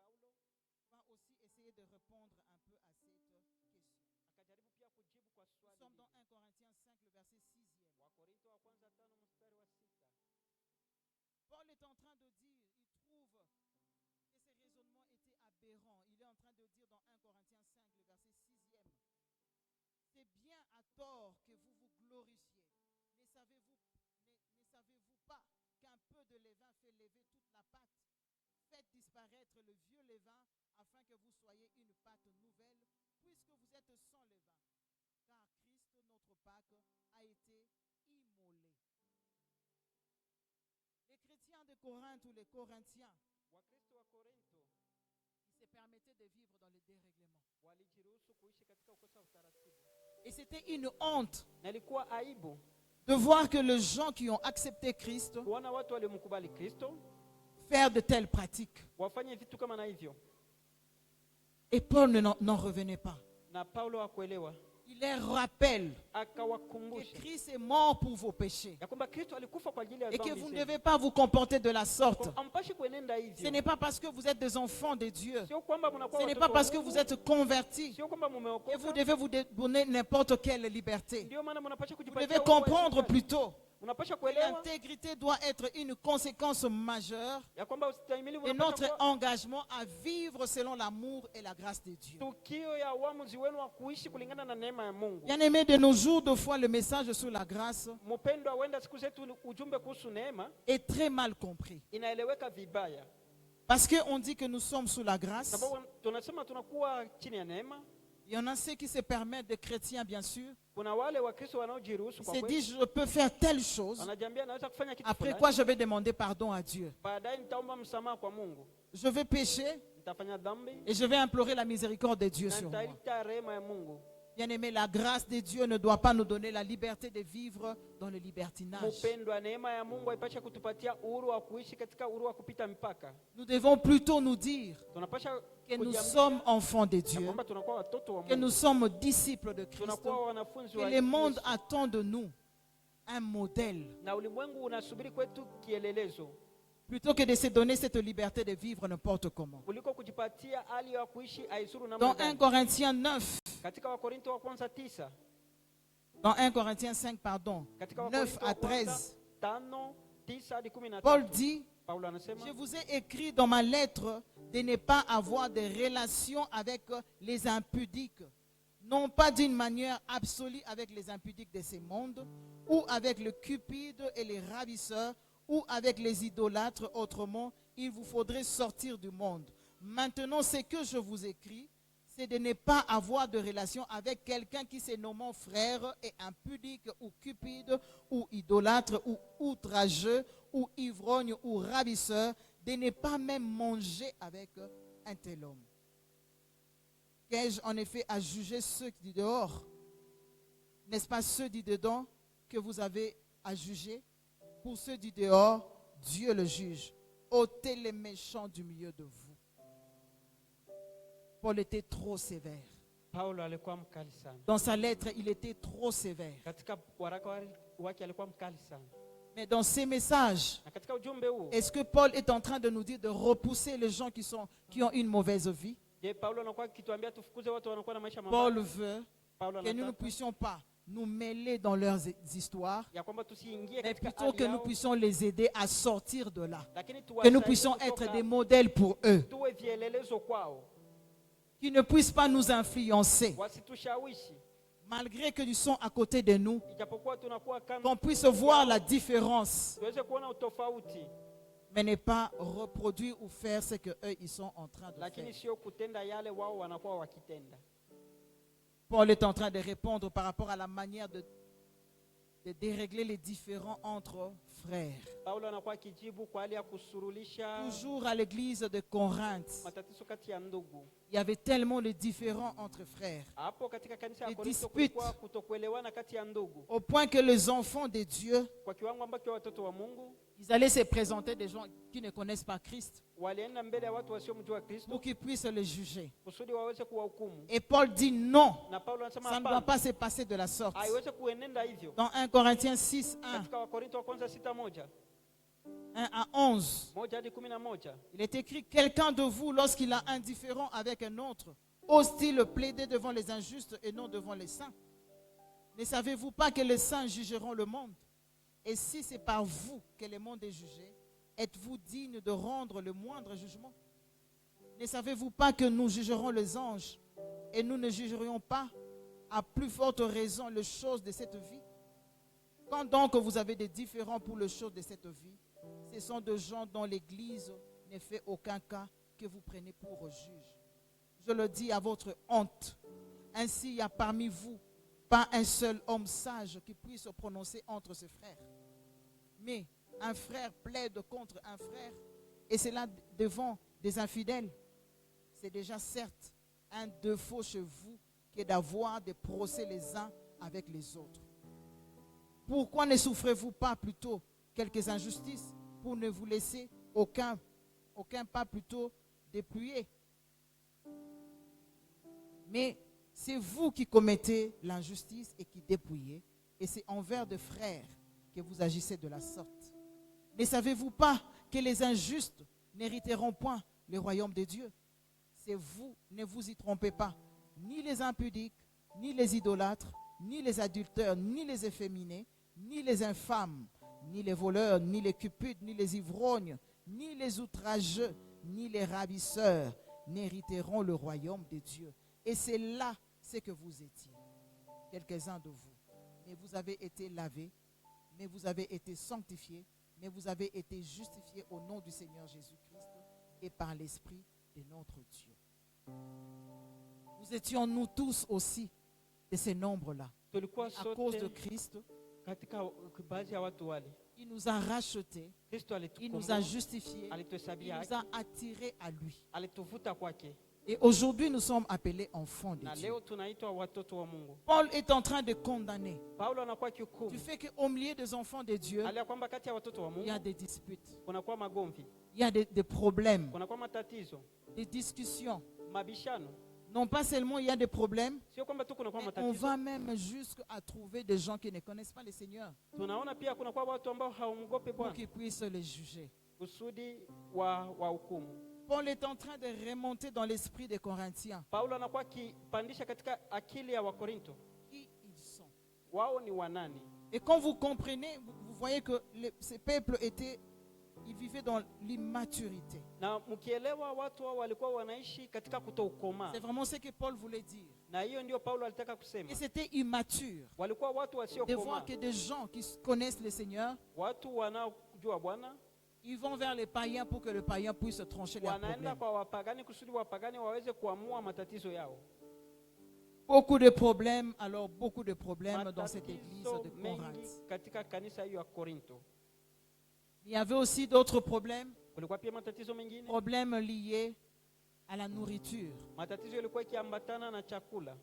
Et Paul Na Paulo va aussi essayer de répondre un peu à cette question. akajaribu pia kujibu kwa Nous swali sommes hili. dans 1 Corinthiens 5, le verset 6e. Wakorintho wa kwanza 5 mstari wa 6. Paul est en train de dire, il trouve que ces raisonnements étaient aberrants. Il est en train de dire dans 1 Corinthiens 5, le verset 6e. C'est bien à tort que vous vous glorifiez. Ne savez-vous pas qu'un peu de levain fait lever toute la pâte? Faites disparaître le vieux levain afin que vous soyez une pâte nouvelle, puisque vous êtes sans levain. Car Christ, notre Pâque, a été immolé. Les chrétiens de Corinthe ou les Corinthiens, Wakristo wa Korintho ils se permettaient de vivre dans le dérèglement. walijiruhusu kuishi katika ukosa utaratibu. Et c'était une honte Na ilikuwa aibu de voir que les gens qui ont accepté Christ kuona watu waliomkubali Kristo faire de telles pratiques. wafanye vitu kama na hivyo. Et Paul n'en revenait pas. Na Paulo hakuelewa. Il leur rappelle que Akawakumbusha Christ est mort pour vos péchés ya kwamba Kristo alikufa kwa ajili ya et que dhambi vous ne zetu. devez pas vous comporter de la sorte. Hampashi kuenenda Ce hivyo. n'est pas parce que vous êtes des enfants de Dieu. Sio kwamba mnakuwa Ce n'est watoto pas wa parce que Mungu. vous êtes convertis Sio kwamba que vous mumeokoka. devez vous donner n'importe quelle liberté. Ndio maana mnapaswa Vous kujipatia devez uhuru wa comprendre shetani. plutôt Unapaswa que kuelewa l'intégrité doit être une conséquence majeure ya kwamba ustahimilivu de unapaswa notre kuwa engagement à vivre selon l'amour et la grâce de Dieu. tukio ya uamuzi wenu wa kuishi kulingana na neema ya Mungu. Bien-aimés, de nos jours, de foi, le message sur la grâce Mpendwa, huenda siku zetu ujumbe kuhusu neema est très mal compris. inaeleweka vibaya. Parce qu'on dit que nous sommes sous la grâce. Sababu tunasema tunakuwa chini ya neema. Il y en a ceux qui se permettent, des chrétiens bien sûr. Kuna wale Wakristo wanaojiruhusu Ils kwa se kweli. disent, je peux faire telle chose. Wanajiambia naweza kufanya kitu Après fulani. quoi, je vais demander pardon à Dieu. Baadaye nitaomba msamaha kwa Mungu. Je vais pécher Nitafanya dhambi et je vais implorer la miséricorde de Dieu na sur moi. nitaita rehema ya Mungu. Bien-aimés, la grâce de Dieu ne doit pas nous donner la liberté de vivre dans le libertinage. Mpendwa, neema ya Mungu haipaswi kutupatia uhuru wa kuishi katika uhuru wa kupita mipaka. Nous devons plutôt nous dire Tunapaswa que nous kujiambia sommes enfants de ya Dieu, kwamba tunakuwa watoto wa que nous Mungu. sommes disciples de Christ, Tunakuwa wanafunzi que wa le monde Yesu. attend de nous un modèle. Na ulimwengu unasubiri kwetu kielelezo Plutôt que de se donner cette liberté de vivre n'importe comment. kuliko kujipatia hali ya kuishi aizuru namna Dans 1 gani. Corinthiens 9, Katika Wakorintho wa kwanza 9, dans 1 Corinthiens 5, pardon, katika 9 Wakorintho à wa kwanza 13, 5, 9 hadi 13, Paul dit, Paulo anasema je vous ai écrit dans ma lettre de ne pas avoir de relations avec les impudiques, non pas d'une manière absolue avec les impudiques de ce monde, ou avec le cupide et les ravisseurs, ou avec les idolâtres. Autrement, il vous faudrait sortir du monde. Maintenant, ce que je vous écris, c'est de ne pas avoir de relation avec quelqu'un qui se nomme frère et impudique, ou cupide, ou idolâtre, ou outrageux, ou ivrogne, ou ravisseur, de ne pas même manger avec un tel homme. Qu'ai-je en effet à juger ceux du dehors? N'est-ce pas ceux du dedans que vous avez à juger? Pour ceux du dehors, Dieu le juge. Ôtez les méchants du milieu de vous. Paul était trop sévère. Paulo alikuwa mkali sana. Dans sa lettre, il était trop sévère. Katika waraka wake alikuwa mkali sana. Mais dans ces messages, Na katika ujumbe huu, est-ce que Paul est en train de nous dire de repousser les gens qui ont une mauvaise vie? je Paulo anakuwa akituambia tufukuze watu wanakuwa na maisha mabaya? Paul veut Paulo que nous ne anataka puissions pas nous mêler dans leurs histoires, ya kwamba tusiingie mais katika plutôt hali que nous yao, puissions les aider à sortir de là. lakini Que nous tuwasaidie puissions être kutoka, des modèles pour eux, tuwe vielelezo kwao, qui ne puissent pas nous influencer, wasitushawishi, malgré qu'ils sont à côté de nous, ijapokuwa tunakuwa kando, qu'on puisse voir la différence, tuweze kuona utofauti, mais ne pas reproduire ou faire ce qu'eux ils sont en train de lakini faire. sio kutenda yale wao wanakuwa wakitenda. Paul est en train de répondre par rapport à la manière de dérégler les différends entre frères. Paulo anakuwa akijibu kwa hali ya kusurulisha Toujours à l'église de Corinthe, matatizo kati ya ndugu. il y avait tellement de différends entre frères, Hapo katika kanisa ya Les Korinto disputes. kulikuwa kutokuelewana kati ya ndugu, au point que les enfants de Dieu, kwa kiwango ambacho watoto wa Mungu ils allaient se présenter des gens qui ne connaissent pas Christ walienda mbele ya watu wasiomjua Kristo pour qu'ils puissent les juger. kusudi waweze kuwahukumu. Et Paul dit non, Na Paulo anasema ça ne doit hapana, pas se passer de la sorte. haiweze kuenenda hivyo. Dans 1 Corinthiens 6, 1, Katika Wakorinto wa kwanza 6:1 1 à 11, 1 hadi 11, il est écrit: quelqu'un de vous, lorsqu'il a un différend avec un autre, ose-t-il plaider devant les injustes et non devant les saints? Ne savez-vous pas que les saints jugeront le monde? Et si c'est par vous que le monde est jugé, êtes-vous digne de rendre le moindre jugement? Ne savez-vous pas que nous jugerons les anges et nous ne jugerions pas à plus forte raison les choses de cette vie? Quand donc vous avez des différends pour les choses de cette vie, ce sont des gens dont l'Église ne fait aucun cas que vous prenez pour juge. Je le dis à votre honte. Ainsi, il y a parmi vous pas un seul homme sage qui puisse se prononcer entre ses frères. Mais un frère plaide contre un frère, et c'est là devant des infidèles. C'est déjà certes un défaut chez vous que d'avoir des procès les uns avec les autres. Pourquoi ne souffrez-vous pas plutôt quelques injustices pour ne vous laisser aucun pas plutôt dépouillé? Mais c'est vous qui commettez l'injustice et qui dépouillez, et c'est envers des frères que vous agissez de la sorte. Ne savez-vous pas que les injustes n'hériteront point le royaume de Dieu? C'est vous, ne vous y trompez pas, ni les impudiques, ni les idolâtres, ni les adultères, ni les efféminés, ni les infâmes, ni les voleurs, ni les cupides, ni les ivrognes, ni les outrageux, ni les ravisseurs n'hériteront le royaume de Dieu. Et c'est là ce que vous étiez, quelques-uns de vous. Mais vous avez été lavés, mais vous avez été sanctifiés, mais vous avez été justifiés au nom du Seigneur Jésus-Christ et par l'Esprit de notre Dieu. Nous étions nous tous aussi de ces nombres-là. tulikuwa À cause de sote Christ, katika baadhi ya watu wale. il nous a rachetés, Kristo il nous a alitukomboa, justifiés, il alituhesabia nous haki, a attirés à lui. alituvuta kwake, Et aujourd'hui, nous sommes appelés enfants de na Dieu. leo tunaitwa watoto wa Mungu. Paul est en train de condamner Paulo anakuwa du kihukumu fait qu'au milieu des enfants de Dieu, hali ya kwamba kati ya watoto wa il y a Mungu des disputes, kunakuwa magomvi, il y a des problèmes, kunakuwa matatizo, des discussions. mabishano. Non pas seulement il y a des problèmes, Sio kwamba tu kunakuwa mais on matatizo, va même jusqu'à trouver des gens qui ne connaissent pas le Seigneur tunaona pia kunakuwa watu ambao hawamgopi pour Bwana qu'ils puissent les juger. kusudi wa hukumu. Paul est en train de remonter dans l'esprit des Corinthiens Paulo anakuwa akipandisha katika akili ya Wakorinto, qui ils sont. wao ni wanani. Et quand vous comprenez, vous voyez que ces peuples ils vivaient dans l'immaturité. Na mkielewa watu hao walikuwa wanaishi katika kutoukomaa, C'est vraiment ce que Paul voulait dire. na hiyo ndio Paulo alitaka kusema. Et c'était immature Walikuwa watu de wasiokomaa, voir que des gens qui connaissent le Seigneur, watu wanaojua Bwana ils vont vers les païens pour que le païen puisse trancher leurs wanaenda problèmes. kwa wapagani kusudi wapagani waweze kuamua matatizo yao. Beaucoup de problèmes, alors beaucoup de problèmes dans cette église Matatizo de mengi Corinthe. katika kanisa hiyo ya Korinto. Il y avait aussi d'autres problèmes, Kulikuwa pia matatizo mengine, problèmes liés à la nourriture. matatizo yalikuwa ikiambatana na chakula,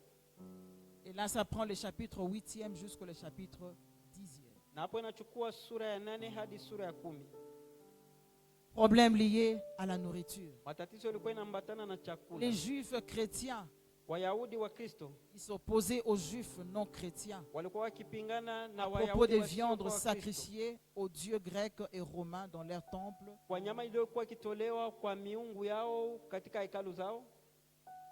Et là, ça prend le chapitre 8e jusqu'au chapitre 10e. na hapo inachukua sura ya 8 hadi sura ya 10. Problèmes liés à la nourriture. Matatizo yalikuwa inaambatana na chakula. Les juifs chrétiens Wayahudi wa Kristo Ils s'opposaient aux juifs non chrétiens walikuwa wakipingana na à propos Wayahudi des wasiokuwa viandes Wakristo sacrifiées aux dieux grecs et romains dans leurs temples. kwa nyama iliyokuwa ikitolewa kwa miungu yao katika hekalu zao.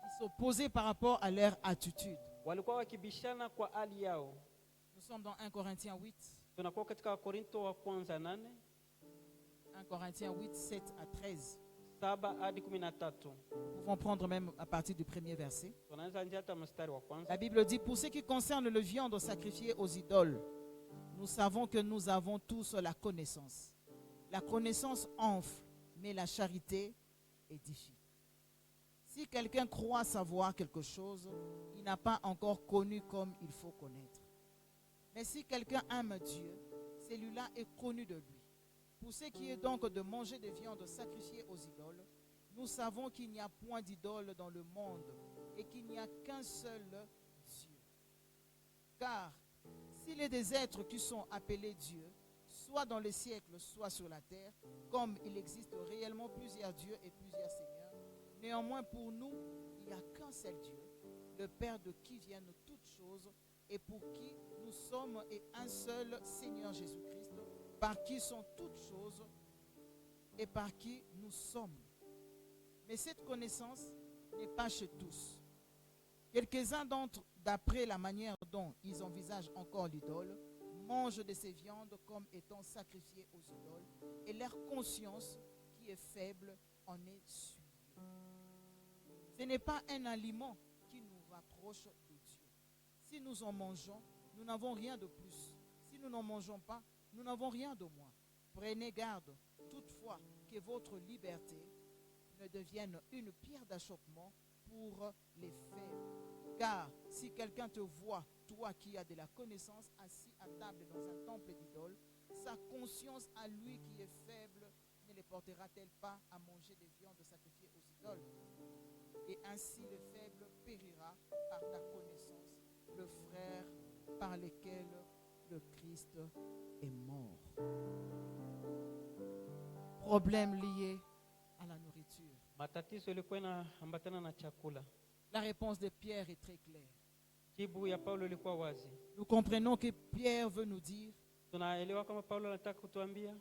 Ils s'opposaient par rapport à leur attitude. Walikuwa wakibishana kwa hali yao. Nous sommes dans 1 Corinthiens 8. Tunakuwa katika Wakorinto wa kwanza 8 1 Corinthiens 8, 7 à 13. 7 hadi 13. Nous pouvons prendre même à partir du premier verset. Tunaanza anzia hata mstari wa kwanza. La Bible dit, pour ce qui concerne le viande sacrifiée aux idoles, nous savons que nous avons tous la connaissance. La connaissance enfle, mais la charité édifie. Si quelqu'un croit savoir quelque chose, il n'a pas encore connu comme il faut connaître. Mais si quelqu'un aime Dieu, celui-là est connu de lui. Pour ce qui est donc de manger des viandes sacrifiées aux idoles, nous savons qu'il n'y a point d'idole dans le monde et qu'il n'y a qu'un seul Dieu. Car s'il est des êtres qui sont appelés Dieu, soit dans les siècles, soit sur la terre, comme il existe réellement plusieurs dieux et plusieurs seigneurs, néanmoins pour nous, il n'y a qu'un seul Dieu, le Père de qui viennent toutes choses et pour qui nous sommes, et un seul Seigneur Jésus-Christ, par qui sont toutes choses et par qui nous sommes. Mais cette connaissance n'est pas chez tous. Quelques-uns d'entre eux, d'après la manière dont ils envisagent encore l'idole, mangent de ces viandes comme étant sacrifiées aux idoles, et leur conscience, qui est faible, en est souillée. Ce n'est pas un aliment qui nous rapproche de Dieu. Si nous en mangeons, nous n'avons rien de plus. Si nous n'en mangeons pas, nous n'avons rien de moins. Prenez garde, toutefois, que votre liberté ne devienne une pierre d'achoppement pour les faibles. Car si quelqu'un te voit, toi qui as de la connaissance, assis à table dans un temple d'idole, sa conscience à lui qui est faible ne les portera-t-elle pas à manger des viandes sacrifiées aux idoles? Et ainsi le faible périra par ta connaissance, le frère par lequel le Christ est mort. Problème lié à la nourriture. Matatizo ilikuwa inaambatana na chakula. La réponse de Pierre est très claire. Jibu ya Paulo ilikuwa wazi. Nous comprenons que Pierre veut nous dire, Tunaelewa kama Paulo anataka kutuambia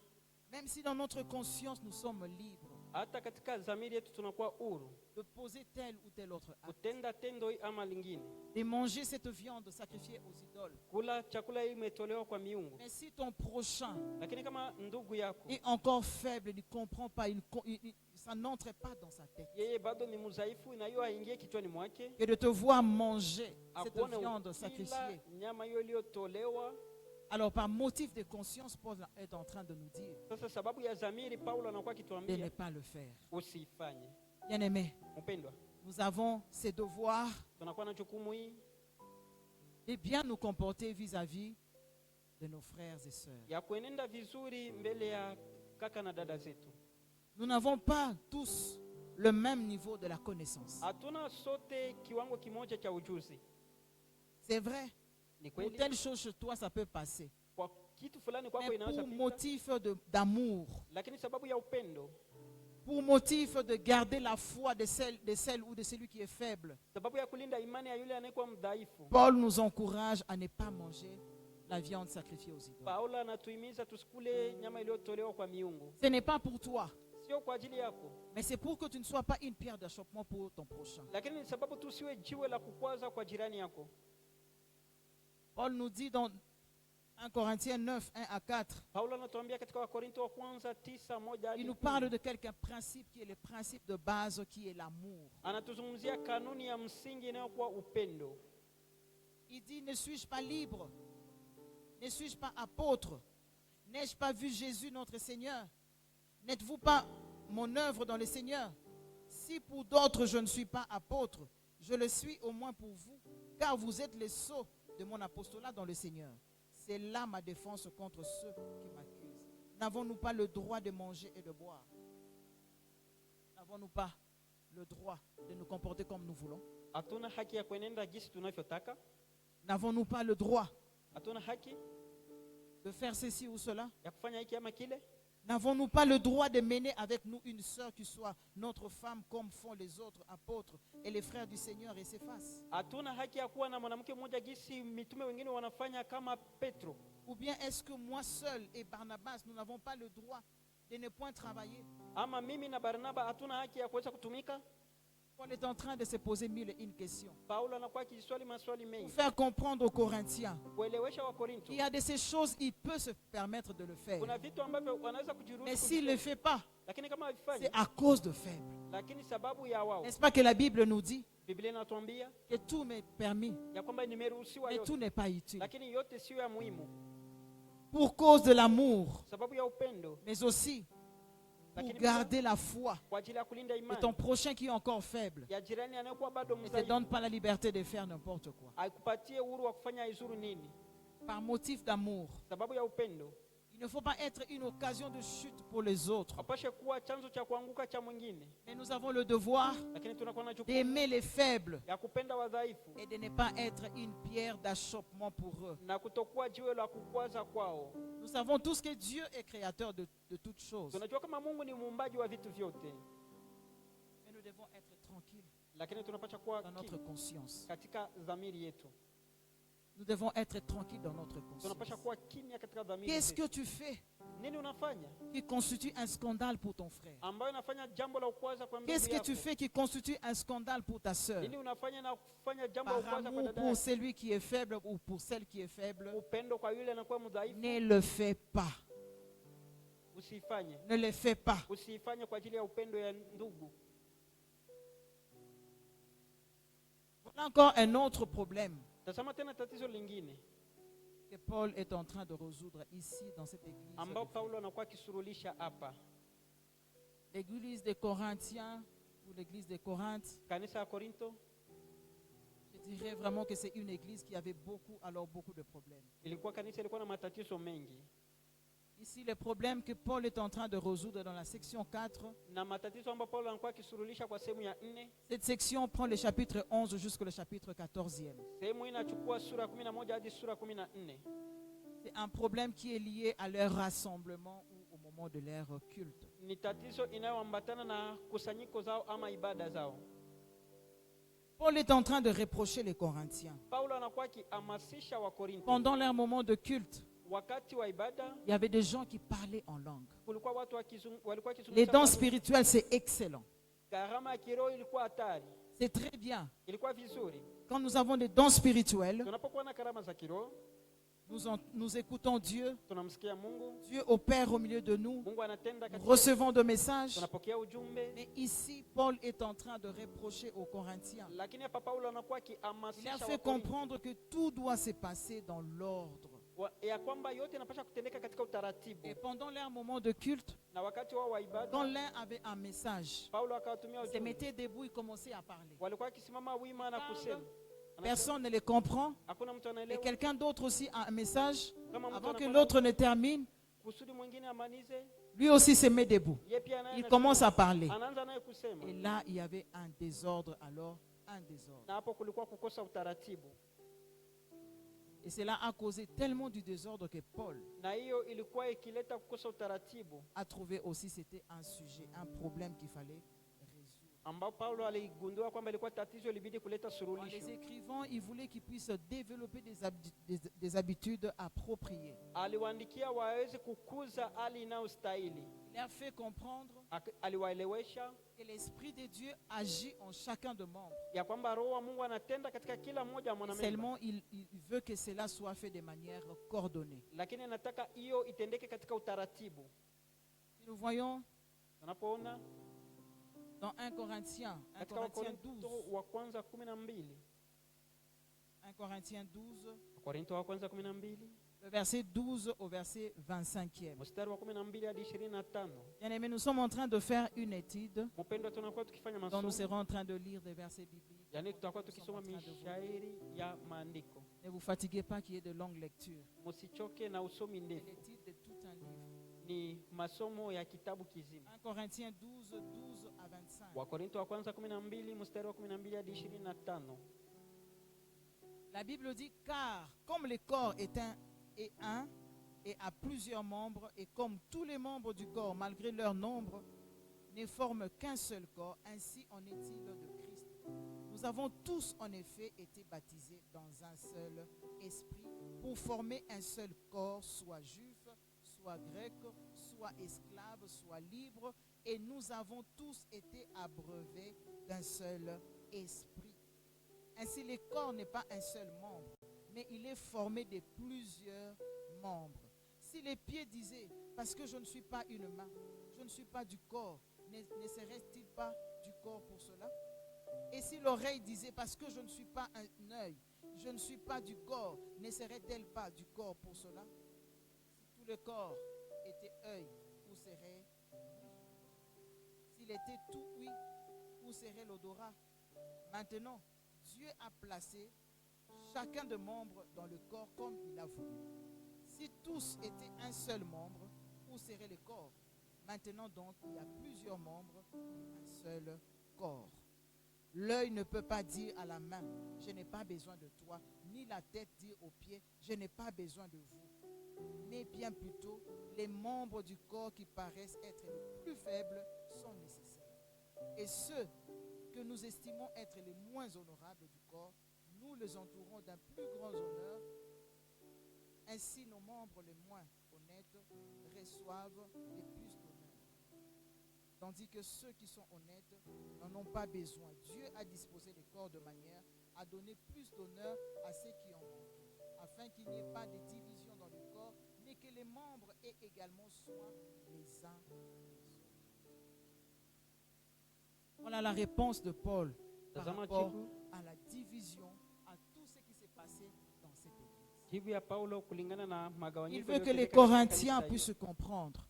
même si dans notre conscience nous sommes libres hata katika dhamiri yetu tunakuwa huru de poser tel ou tel autre acte, kutenda tendo hii ama lingine, de manger cette viande sacrifiée aux idoles. kula chakula hii imetolewa kwa miungu. Mais si ton prochain Lakini kama ndugu yako est encore faible, il ne comprend pas, ça n'entre pas dans sa tête, yeye bado ni mzaifu na hiyo aingie kichwani mwake, que de te voir manger cette akuone viande ukila sacrifiée. nyama hiyo iliyotolewa. Alors par motif de conscience, Paul est en train de nous dire Sasa sababu ya dhamiri Paulo anakuwa de ne akituambia pas le faire. usifanye. Bien-aimés, Mpendwa, nous avons ces devoirs tunakuwa na jukumu hii de bien nous comporter vis-à-vis de nos frères et sœurs. ya kuenenda vizuri mbele ya kaka na dada zetu. Nous n'avons pas tous le même niveau de la connaissance. Hatuna sote kiwango kimoja cha ujuzi. C'est vrai, Ni pour kweli telle chose chez toi, ça peut passer. kwa kitu fulani kwako Mais inaweza pour pita, motif d'amour, lakini sababu ya upendo, pour motif de garder la foi de celle ou de celui qui est faible, sababu ya kulinda imani ya yule anayekuwa mdhaifu, Paul nous encourage à ne pas manger la viande sacrifiée aux idoles. Paulo anatuhimiza tusikule nyama iliyotolewa kwa miungu. Ce n'est pas pour toi, Sio kwa ajili yako, mais c'est pour que tu ne sois pas une pierre d'achoppement pour ton prochain. lakini ni sababu tusiwe jiwe la kukwaza kwa jirani yako. Paul nous dit dans 1 Corinthiens 9, 1 à 4, Paulo anatuambia katika Wakorinto wa kwanza 9:1 hadi il nous 10. parle de quelques principes qui est le principe de base, qui est l'amour. Anatuzungumzia kanuni ya msingi inayokuwa upendo. Il dit, ne suis-je pas libre? Ne suis-je pas apôtre? N'ai-je pas vu Jésus notre Seigneur? N'êtes-vous pas mon œuvre dans le Seigneur? Si pour d'autres je ne suis pas apôtre, je le suis au moins pour vous, car vous êtes les sceaux de mon apostolat dans le Seigneur. C'est là ma défense contre ceux qui m'accusent. N'avons-nous pas le droit de manger et de boire? N'avons-nous pas le droit de nous comporter comme nous voulons? Hatuna haki ya kuenenda jinsi tunavyotaka? N'avons-nous pas le droit Hatuna haki de faire ceci ou cela? ya kufanya hiki ama kile? N'avons-nous pas le droit de mener avec nous une sœur qui soit notre femme comme font les autres apôtres et les frères du Seigneur et Céphas? Hatuna haki ya kuwa na mwanamke mmoja gisi mitume wengine wanafanya kama Petro? Ou bien est-ce que moi seul et Barnabas, nous n'avons pas le droit de ne point travailler? Ama mimi na Barnaba hatuna haki ya kuweza kutumika? Paul est en train de se poser mille et une questions Paulo anakuwa akijiswali maswali pour mengi faire comprendre aux Corinthiens kuelewesha wa Korinto. qu'il y a de ces choses, il peut se permettre de le faire. Kuna vitu ambavyo wanaweza kujiruhusu Mais s'il ne le fait pas, lakini kama c'est havifanye, à cause de faibles. lakini sababu ya wao. N'est-ce pas que la Bible nous dit Biblia inatuambia que tout m'est permis, ya kwamba nimeruhusiwa mais tout yote, n'est pas utile. lakini yote sio ya muhimu. Pour cause de l'amour, Sababu ya upendo, mais aussi pour lakini garder la foi kwa ajili ya kulinda de imani ton prochain qui est encore faible. ya jirani anayokuwa bado Ne te mzaifu, donne pas la liberté de faire n'importe quoi. aikupatie uhuru wa kufanya izuru nini. Par motif d'amour. Sababu ya upendo, Il ne faut pas être une occasion de chute pour les autres. apashe kuwa chanzo cha kuanguka cha mwingine, Mais nous avons le devoir lakini tunakuwa na jukumu d'aimer les faibles ya kupenda wadhaifu et de ne pas être une pierre d'achoppement pour eux. na kutokuwa jiwe la kukwaza kwao. Nous savons tous que Dieu est créateur de toutes choses. Tunajua kama Mungu ni muumbaji wa vitu vyote, Mais nous devons être tranquilles lakini tunapaswa kuwa dans notre conscience. katika dhamiri yetu. Nous devons être tranquilles dans notre conscience. Tunapaswa kuwa kimya katika dhamiri Qu'est-ce yetu. que tu fais Nini unafanya qui constitue un scandale pour ton frère? ambayo inafanya jambo la ukwaza kwa ndugu Qu'est-ce que yako? tu fais qui constitue un scandale pour ta sœur? Nini unafanya na kufanya jambo la Par ukwaza kwa amour dada pour yako? celui qui est faible ou pour celle qui est faible, Upendo kwa yule anakuwa mdhaifu, ne le fais pas. usifanye. Ne le fais pas. Usifanye kwa ajili ya upendo ya ndugu. Voilà encore un autre problème Tazama tena tatizo lingine que Paul est en train de résoudre ici dans cette église. ambao Paulo anakuwa akisurulisha hapa. L'église des Corinthiens ou l'église des Corinthes, Kanisa ya Korinto je dirais vraiment que c'est une église qui avait beaucoup de problèmes. ilikuwa kanisa ilikuwa na matatizo mengi, Ici, les problèmes que Paul est en train de résoudre dans la section 4, na matatizo ambayo Paulo anakuwa akisurulisha kwa sehemu ya 4. cette section prend le chapitre 11 jusqu'au chapitre 14e. Sehemu hii inachukua sura 11 hadi sura 14. C'est un problème qui est lié à leur rassemblement ou au moment de leur culte. Ni tatizo inayoambatana na kusanyiko zao ama ibada zao. Paul est en train de reprocher les Corinthiens. Paulo anakuwa akihamasisha wa Korinto. Pendant leur moment de culte, Wakati wa ibada il y avait des gens qui parlaient en langue. kulikuwa watu walikuwa Les wakizungumza dons kwa lugha. spirituels, c'est excellent. Karama ya kiroho ilikuwa hatari, C'est très bien. ilikuwa vizuri. Quand nous avons des dons spirituels, Tunapokuwa na karama za kiroho, nous écoutons Dieu. tunamsikia Mungu, Dieu opère au milieu de nous. Mungu anatenda Nous katika, recevons des messages. tunapokea ujumbe. Mais ici, Paul est en train de reprocher aux Corinthiens. Lakini hapa Paulo anakuwa Il a akihamasisha fait wa Korinto comprendre que tout doit se passer dans l'ordre. ya kwamba yote inapaswa kutendeka katika utaratibu. Et pendant leur moment de culte, Na wakati wao wa quand ibada, l'un avait un message, Paulo akawatumia il se ujumbe. mettait debout, il commençait à parler. Walikuwa akisimama wima na kusema. Personne ne les comprend. Hakuna mtu Et anaelewa. quelqu'un d'autre aussi a un message. Kama mtu Avant que anakuwa l'autre ne termine, kusudi mwingine amanize, lui aussi se met debout. yeye pia naye Il anasema- commence à parler. anaanza naye kusema. Et là, il y avait un désordre alors, un désordre. Na hapo kulikuwa kukosa utaratibu. Et cela a causé tellement du désordre que Paul Na hiyo ilikuwa ikileta kukosa utaratibu, a trouvé aussi c'était un sujet, un problème qu'il fallait résoudre. ambao Paulo aligundua kwamba ilikuwa tatizo ilibidi kuleta En les suluhisho. écrivant, il voulait qu'ils puissent développer des habitudes appropriées. Aliwaandikia waweze kukuza hali inayostahili. Il a fait comprendre Aliwaelewesha que l'Esprit de Dieu agit en chacun de membres. ya kwamba Roho wa Mungu anatenda katika kila mmoja wa mwanamemba, Seulement, il veut que cela soit fait de manière coordonnée. lakini anataka hiyo itendeke katika utaratibu. Si nous voyons Tunapoona dans 1 Corinthiens, 1 katika Corinthiens Wakorinto 12, wa kwanza 12, 1 Corinthiens 12, Wakorinto wa kwanza 12, le verset 12 au verset 25e. mstari wa 12 hadi 25. Bien-aimés, nous sommes en train de faire une étude Mpendwa, tunakuwa tukifanya dont nous masomo, serons en train de lire des versets bibliques. yani tutakuwa tukisoma mishairi ya maandiko. Ne vous fatiguez pas qu'il y ait de longues lectures. Msichoke na usomi C'est ndefu, l'étude de tout un livre. ni masomo ya kitabu kizima. 1 Corinthiens 12, 12 à 25. Wakorinto wa kwanza 12 mstari wa 12 hadi 25. La Bible dit, car comme le corps est un, et a plusieurs membres, et comme tous les membres du corps, malgré leur nombre, ne forment qu'un seul corps, ainsi en est-il de Christ. Nous avons tous en effet été baptisés dans un seul esprit pour former un seul corps, soit juif, soit grec, soit esclave, soit libre, et nous avons tous été abreuvés d'un seul esprit. Ainsi, le corps n'est pas un seul membre, mais il est formé de plusieurs membres. Si les pieds disaient, parce que je ne suis pas une main, je ne suis pas du corps, ne serait-il pas du corps pour cela? Et si l'oreille disait, parce que je ne suis pas un œil, je ne suis pas du corps, ne serait-elle pas du corps pour cela? Si tout le corps était œil, où serait oui? S'il était tout oui, où serait l'odorat? Maintenant, Dieu a placé chacun des membres dans le corps comme il a voulu. Si tous étaient un seul membre, où serait le corps? Maintenant donc, il y a plusieurs membres, un seul corps. L'œil ne peut pas dire à la main, je n'ai pas besoin de toi, ni la tête dire aux pieds, je n'ai pas besoin de vous. Mais bien plutôt, les membres du corps qui paraissent être les plus faibles sont nécessaires. Et ceux que nous estimons être les moins honorables du corps, nous les entourons d'un plus grand honneur. Ainsi, nos membres les moins honnêtes reçoivent les plus d'honneur. Tandis que ceux qui sont honnêtes n'en ont pas besoin. Dieu a disposé les corps de manière à donner plus d'honneur à ceux qui en manquent, afin qu'il n'y ait pas de division dans le corps, mais que les membres aient également soin les uns des autres. Voilà la réponse de Paul par rapport à la division, à tout ce qui s'est passé dans cette église. Il veut que les Corinthiens puissent comprendre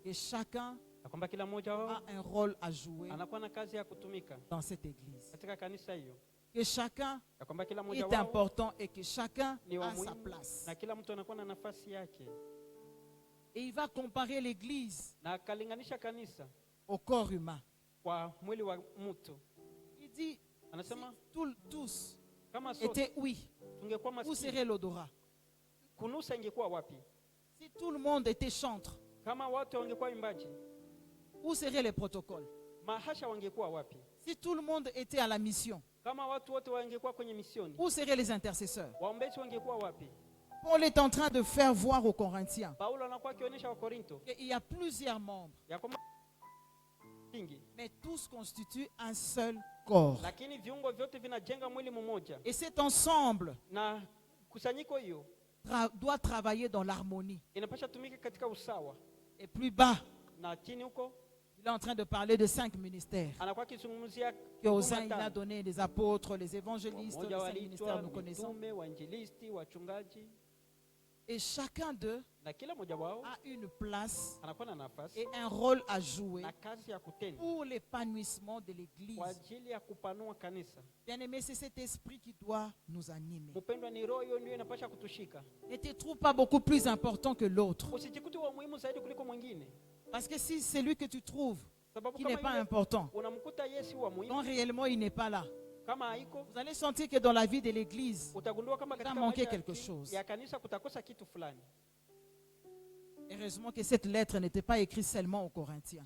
que chacun a un rôle à jouer dans cette église. Que chacun est important et que chacun a sa place. Et il va comparer l'église au corps humain. Il dit, si tous étaient oui, où serait l'odorat? Si tout le monde était chantre, où seraient les protocoles? Si tout le monde était à la mission, où seraient les intercesseurs? Paul est en train de faire voir aux Corinthiens qu'il y a plusieurs membres, mais tous constituent un seul corps. Et cet ensemble doit travailler dans l'harmonie. Et plus bas, il est en train de parler de 5 ministères. Aux uns, il a donné des apôtres, les évangélistes, les 5 ministères, nous connaissons. Et chacun d'eux a une place et un rôle à jouer pour l'épanouissement de l'église. Bien aimé, c'est cet esprit qui doit nous animer. Ne te trouve pas beaucoup plus important que l'autre. Parce que si c'est lui que tu trouves qui n'est pas important, quand réellement il n'est pas là, vous allez sentir que dans la vie de l'église, il va manquer quelque chose. Heureusement que cette lettre n'était pas écrite seulement aux Corinthiens.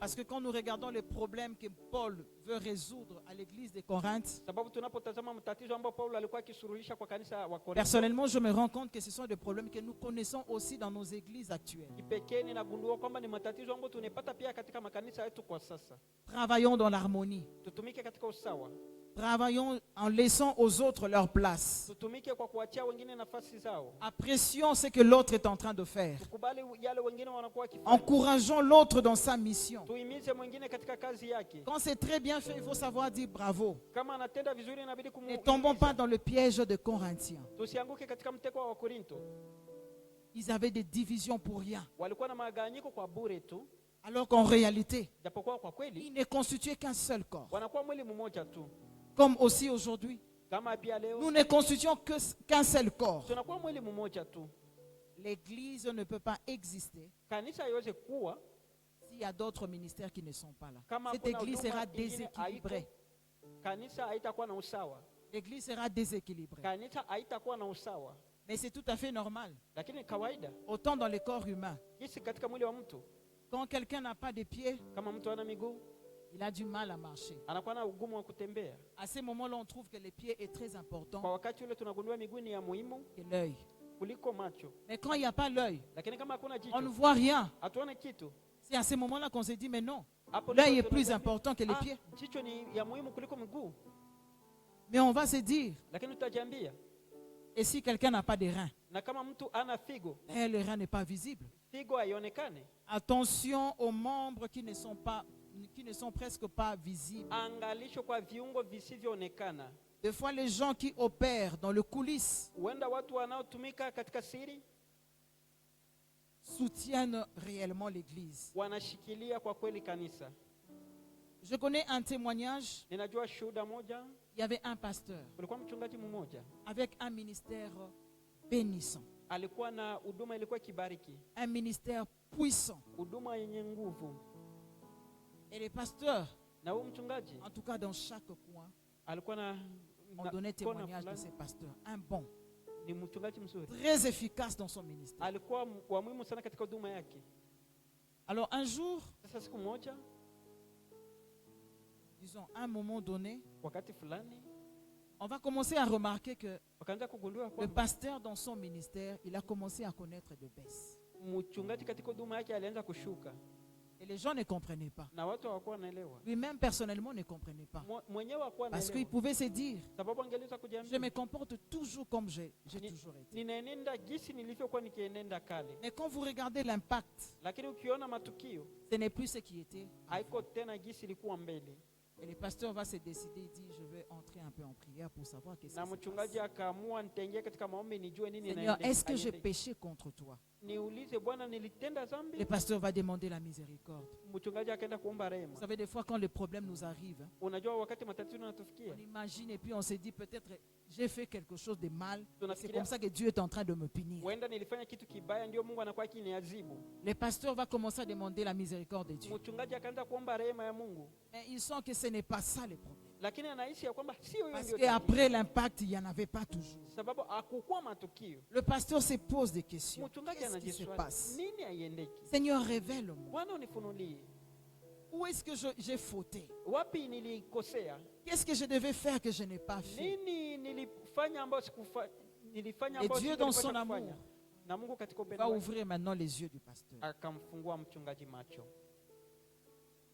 Parce que quand nous regardons les problèmes que Paul veut résoudre à l'église de Corinthe, personnellement, je me rends compte que ce sont des problèmes que nous connaissons aussi dans nos églises actuelles. Travaillons dans l'harmonie. Travaillons en laissant aux autres leur place. Apprécions ce que l'autre est en train de faire. Encourageons l'autre dans sa mission. Quand c'est très bien fait, il faut savoir dire bravo. Ne tombons pas dans le piège des Corinthiens. Ils avaient des divisions pour rien. Alors qu'en réalité, ils ne constituaient qu'un seul corps. Comme aussi aujourd'hui, nous ne constituons qu'un seul corps. L'église ne peut pas exister s'il y a d'autres ministères qui ne sont pas là. Cette église sera déséquilibrée. l'église sera déséquilibrée. kanisa haitakuwa na usawa. Mais c'est tout à fait normal. Lakini kawaida Autant dans le corps humain. jinsi katika mwili wa mtu, Quand quelqu'un n'a pas de pieds, kama mtu hana miguu il a du mal à marcher. anakuwa na ugumu wa kutembea. À ce moment-là, on trouve que les pieds est très Kwa important wakati ule tunagundua miguu ni ya muhimu que l'œil. kuliko macho. Mais quand il n'y a pas l'œil, Lakini kama hakuna on ne jicho, voit rien. hatuone kitu. C'est à ce moment-là qu'on se dit, mais non, Hapo l'œil ndipo est plus tunajua, important que les pieds. jicho ni ya muhimu kuliko miguu. Mais on va se dire, Lakini tutajiambia, et si quelqu'un n'a pas de reins, na kama mtu ana figo, le rein n'est pas visible. figo haionekane. Attention aux membres qui ne sont presque pas visibles. Angalisho kwa viungo visivyoonekana. Des fois, les gens qui opèrent dans le coulisses Huenda watu wanaotumika katika siri soutiennent réellement l'église. wanashikilia kwa kweli kanisa. Je connais un témoignage. Ninajua shuhuda moja, Il y avait un pasteur kulikuwa mchungaji mmoja avec un ministère bénissant, alikuwa na huduma ilikuwa kibariki, un ministère puissant. huduma yenye nguvu. Et les pasteurs, Na huyu mchungaji en tout cas dans chaque coin, alikuwa ont donné kona témoignage de fulani, ces pasteurs. Un bon, ni mchungaji mzuri, très efficace dans son ministère. alikuwa wa muhimu sana katika huduma yake. Alors un jour, Sasa siku moja, disons à un moment donné, wakati fulani, on va commencer à remarquer que wakaanza kugundua le kwamba pasteur dans son ministère, il a commencé à connaître de baisse. mchungaji katika huduma yake alianza kushuka Et les gens ne comprenaient pas. na watu hawakuwa wanaelewa. Lui-même, personnellement, ne comprenait pas. Mwenyewe hakuwa Parce qu'il anaelewa, pouvait se dire, sababu angeweza je kujiambia, me comporte toujours comme j'ai toujours été. ninaenenda jinsi nilivyokuwa nikienenda kale. Mais quand vous regardez l'impact, Lakini ukiona matukio ce n'est plus ce qui était. haiko tena jinsi ilikuwa mbele. Et le pasteur va se décider, il dit, je vais entrer un peu en prière pour savoir qu'est-ce Na qui se mchungaji passe. akaamua nitaingia katika maombi nijue nini Seigneur, est-ce que j'ai inaendelea. péché contre toi? Niulize Bwana, nilitenda Le dhambi? pasteur va demander la miséricorde. Mchungaji akaenda kuomba Vous rehema. savez, des fois, quand les problèmes nous arrivent, Unajua wakati matatizo yanatufikia, on imagine et puis on se dit, peut-être j'ai fait quelque chose de mal. C'est tunafikiria comme ça que Dieu est en train de me punir. huenda nilifanya kitu kibaya, ndio Mungu anakuwa akiniadhibu. Le pasteur va commencer à demander la miséricorde de Dieu. Mchungaji akaanza kuomba rehema ya Mungu, Mais il sent que ce n'est pas ça le problème. lakini anahisi ya kwamba sio hiyo Parce ndio tatizo, qu'après l'impact, il n'y en avait pas toujours. sababu hakukuwa matukio. Le pasteur se pose des questions. Mchungaji Qu'est-ce qui se anajiswali, passe? nini haiendeki? Seigneur, révèle-moi. Bwana unifunulie, Où est-ce que j'ai fauté? wapi nilikosea? Qu'est-ce que je devais faire que je n'ai pas fait? Nini nilifanya ambayo nilifanya Et ambayo Dieu dans singepaswa son amour kufanya? Na Mungu katika Il upendo va wake ouvrir maintenant les yeux du pasteur. akamfungua mchungaji macho,